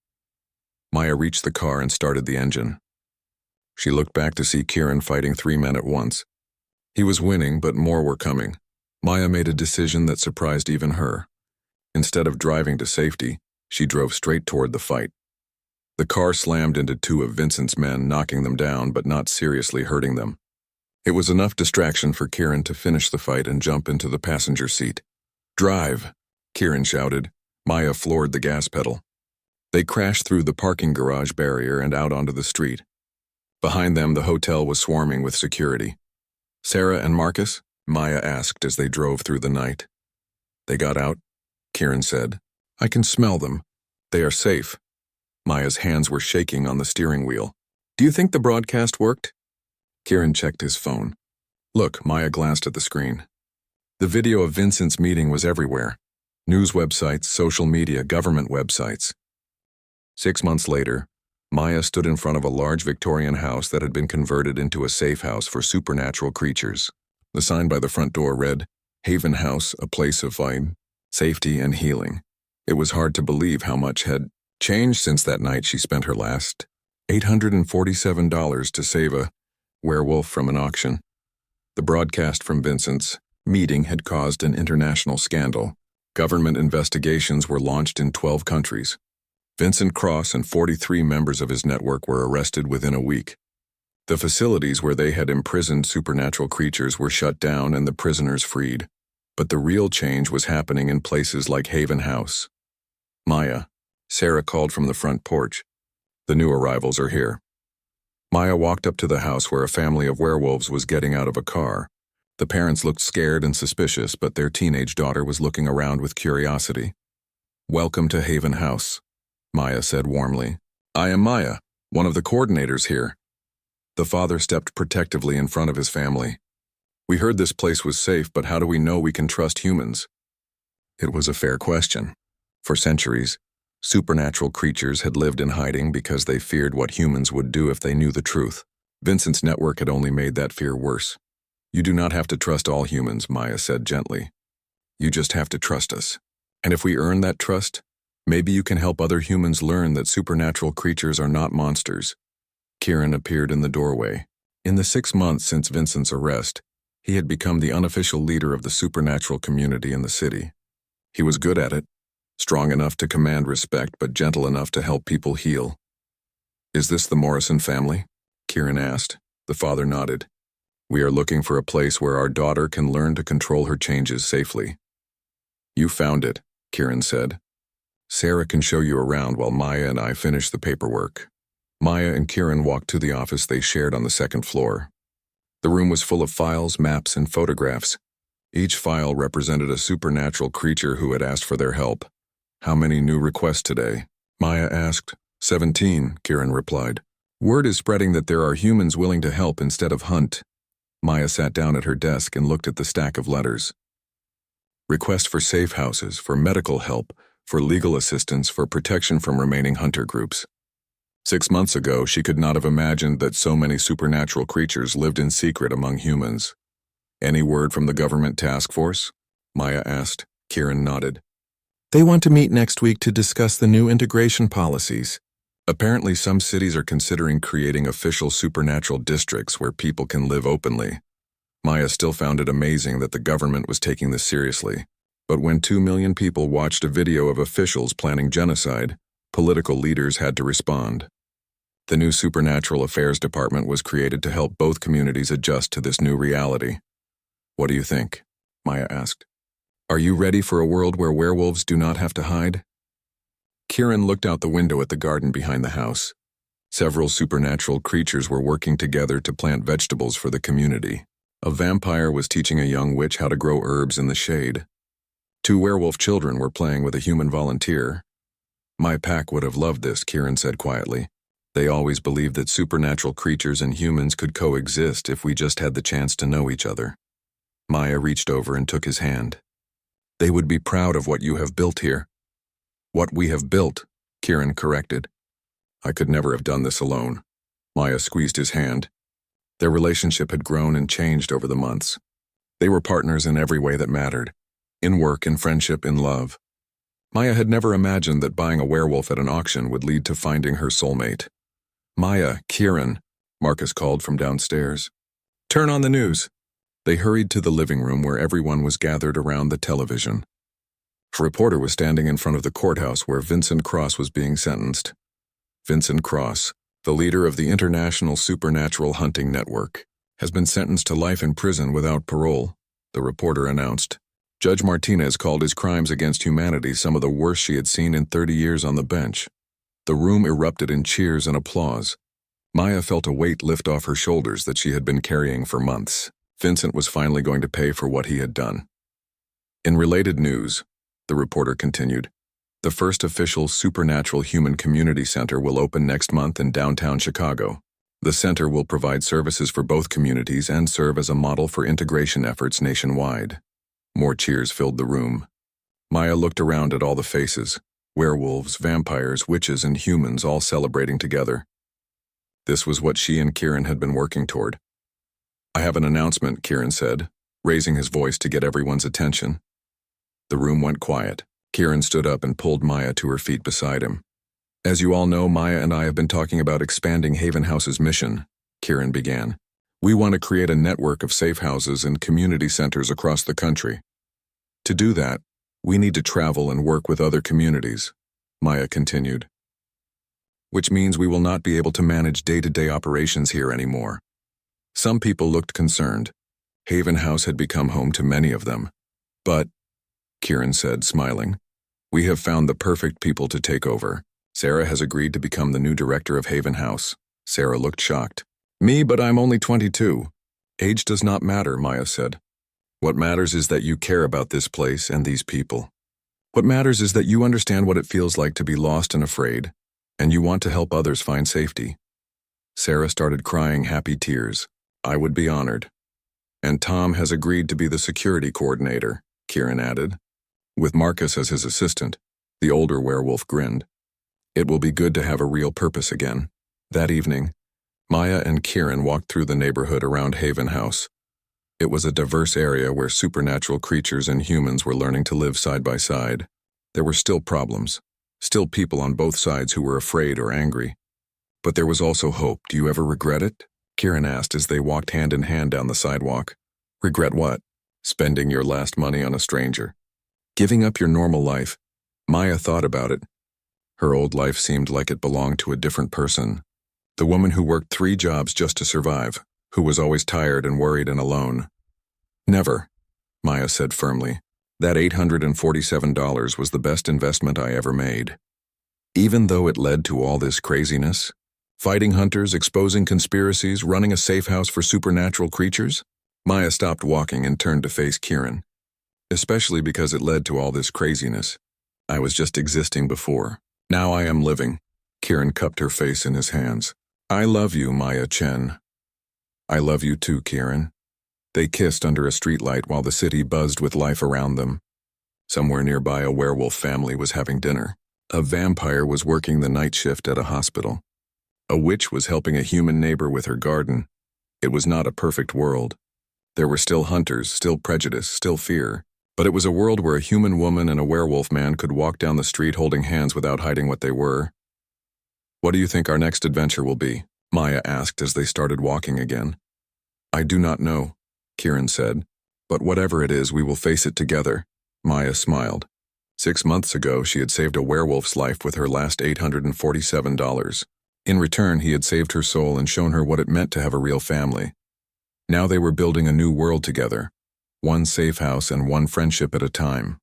Maya reached the car and started the engine. She looked back to see Kieran fighting 3 men at once. He was winning, but more were coming. Maya made a decision that surprised even her. Instead of driving to safety, she drove straight toward the fight. The car slammed into 2 of Vincent's men, knocking them down but not seriously hurting them. It was enough distraction for Kieran to finish the fight and jump into the passenger seat. "Drive!" Kieran shouted. Maya floored the gas pedal. They crashed through the parking garage barrier and out onto the street. Behind them, the hotel was swarming with security. "Sarah and Marcus?" Maya asked as they drove through the night. "They got out," Kieran said. "I can smell them. They are safe." Maya's hands were shaking on the steering wheel. "Do you think the broadcast worked?" Kieran checked his phone. "Look," Maya glanced at the screen. The video of Vincent's meeting was everywhere. News websites, social media, government websites. 6 months later, Maya stood in front of a large Victorian house that had been converted into a safe house for supernatural creatures. The sign by the front door read, "Haven House, a place of safety and healing." It was hard to believe how much had changed since that night she spent her last $847 to save a werewolf from an auction. The broadcast from Vincent's meeting had caused an international scandal. Government investigations were launched in 12 countries. Vincent Cross and 43 members of his network were arrested within a week. The facilities where they had imprisoned supernatural creatures were shut down and the prisoners freed. But the real change was happening in places like Haven House. "Maya," Sarah called from the front porch. "The new arrivals are here." Maya walked up to the house where a family of werewolves was getting out of a car. The parents looked scared and suspicious, but their teenage daughter was looking around with curiosity. "Welcome to Haven House," Maya said warmly. "I am Maya, one of the coordinators here." The father stepped protectively in front of his family. "We heard this place was safe, but how do we know we can trust humans?" It was a fair question. For centuries, supernatural creatures had lived in hiding because they feared what humans would do if they knew the truth. Vincent's network had only made that fear worse. "You do not have to trust all humans," Maya said gently. "You just have to trust us. And if we earn that trust, maybe you can help other humans learn that supernatural creatures are not monsters." Kieran appeared in the doorway. In the 6 months since Vincent's arrest, he had become the unofficial leader of the supernatural community in the city. He was good at it, strong enough to command respect but gentle enough to help people heal. "Is this the Morrison family?" Kieran asked. The father nodded. "We are looking for a place where our daughter can learn to control her changes safely." "You found it," Kieran said. "Sarah can show you around while Maya and I finish the paperwork." Maya and Kieran walked to the office they shared on the 2nd floor. The room was full of files, maps, and photographs. Each file represented a supernatural creature who had asked for their help. "How many new requests today?" Maya asked. 17, Kieran replied. "Word is spreading that there are humans willing to help instead of hunt." Maya sat down at her desk and looked at the stack of letters. "Request for safe houses, for medical help, for legal assistance, for protection from remaining hunter groups." 6 months ago, she could not have imagined that so many supernatural creatures lived in secret among humans. Any word from the government task force? Maya asked. Kieran nodded. They want to meet next week to discuss the new integration policies. Apparently, some cities are considering creating official supernatural districts where people can live openly. Maya still found it amazing that the government was taking this seriously. But when 2 million people watched a video of officials planning genocide, political leaders had to respond. The new Supernatural Affairs Department was created to help both communities adjust to this new reality. What do you think? Maya asked. Are you ready for a world where werewolves do not have to hide? Kieran looked out the window at the garden behind the house. Several supernatural creatures were working together to plant vegetables for the community. A vampire was teaching a young witch how to grow herbs in the shade. 2 werewolf children were playing with a human volunteer. My pack would have loved this, Kieran said quietly. They always believed that supernatural creatures and humans could coexist if we just had the chance to know each other. Maya reached over and took his hand. They would be proud of what you have built here. What we have built, Kieran corrected. I could never have done this alone. Maya squeezed his hand. Their relationship had grown and changed over the months. They were partners in every way that mattered. In work, in friendship, in love. Maya had never imagined that buying a werewolf at an auction would lead to finding her soulmate. Maya, Kieran, Marcus called from downstairs. Turn on the news. They hurried to the living room where everyone was gathered around the television. A reporter was standing in front of the courthouse where Vincent Cross was being sentenced. Vincent Cross, the leader of the International Supernatural Hunting Network, has been sentenced to life in prison without parole, the reporter announced. Judge Martinez called his crimes against humanity some of the worst she had seen in 30 years on the bench. The room erupted in cheers and applause. Maya felt a weight lift off her shoulders that she had been carrying for months. Vincent was finally going to pay for what he had done. In related news, the reporter continued, the first official Supernatural Human Community Center will open next month in downtown Chicago. The center will provide services for both communities and serve as a model for integration efforts nationwide. More cheers filled the room. Maya looked around at all the faces, werewolves, vampires, witches, and humans all celebrating together. This was what she and Kieran had been working toward. I have an announcement, Kieran said, raising his voice to get everyone's attention. The room went quiet. Kieran stood up and pulled Maya to her feet beside him. As you all know, Maya and I have been talking about expanding Haven House's mission, Kieran began. We want to create a network of safe houses and community centers across the country. To do that, we need to travel and work with other communities, Maya continued. Which means we will not be able to manage day-to-day operations here anymore. Some people looked concerned. Haven House had become home to many of them. But, Kieran said, smiling, we have found the perfect people to take over. Sarah has agreed to become the new director of Haven House. Sarah looked shocked. Me, but I'm only 22. Age does not matter, Maya said. What matters is that you care about this place and these people. What matters is that you understand what it feels like to be lost and afraid, and you want to help others find safety. Sarah started crying happy tears. I would be honored. And Tom has agreed to be the security coordinator, Kieran added. With Marcus as his assistant, the older werewolf grinned. It will be good to have a real purpose again. That evening, Maya and Kieran walked through the neighborhood around Haven House. It was a diverse area where supernatural creatures and humans were learning to live side by side. There were still problems, still people on both sides who were afraid or angry. But there was also hope. Do you ever regret it? Kieran asked as they walked hand in hand down the sidewalk. Regret what? Spending your last money on a stranger. Giving up your normal life. Maya thought about it. Her old life seemed like it belonged to a different person. The woman who worked 3 jobs just to survive, who was always tired and worried and alone. Never, Maya said firmly. That $847 was the best investment I ever made. Even though it led to all this craziness, fighting hunters, exposing conspiracies, running a safe house for supernatural creatures, Maya stopped walking and turned to face Kieran. Especially because it led to all this craziness. I was just existing before. Now I am living. Kieran cupped her face in his hands. I love you, Maya Chen. I love you too, Kieran. They kissed under a streetlight while the city buzzed with life around them. Somewhere nearby, a werewolf family was having dinner. A vampire was working the night shift at a hospital. A witch was helping a human neighbor with her garden. It was not a perfect world. There were still hunters, still prejudice, still fear. But it was a world where a human woman and a werewolf man could walk down the street holding hands without hiding what they were. "What do you think our next adventure will be?" Maya asked as they started walking again. "I do not know," Kieran said. "But whatever it is, we will face it together." Maya smiled. 6 months ago, she had saved a werewolf's life with her last $847. In return, he had saved her soul and shown her what it meant to have a real family. Now they were building a new world together, one safe house and one friendship at a time.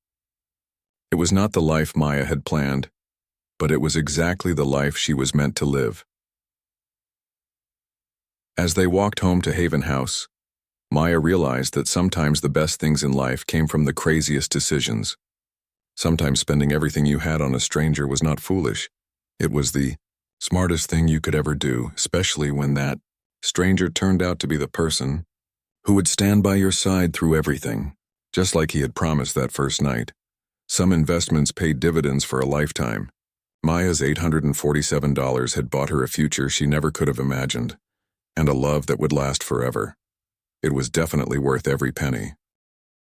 It was not the life Maya had planned, but it was exactly the life she was meant to live. As they walked home to Haven House, Maya realized that sometimes the best things in life came from the craziest decisions. Sometimes spending everything you had on a stranger was not foolish. It was the smartest thing you could ever do, especially when that stranger turned out to be the person who would stand by your side through everything, just like he had promised that first night. Some investments paid dividends for a lifetime. Maya's $847 had bought her a future she never could have imagined, and a love that would last forever. It was definitely worth every penny.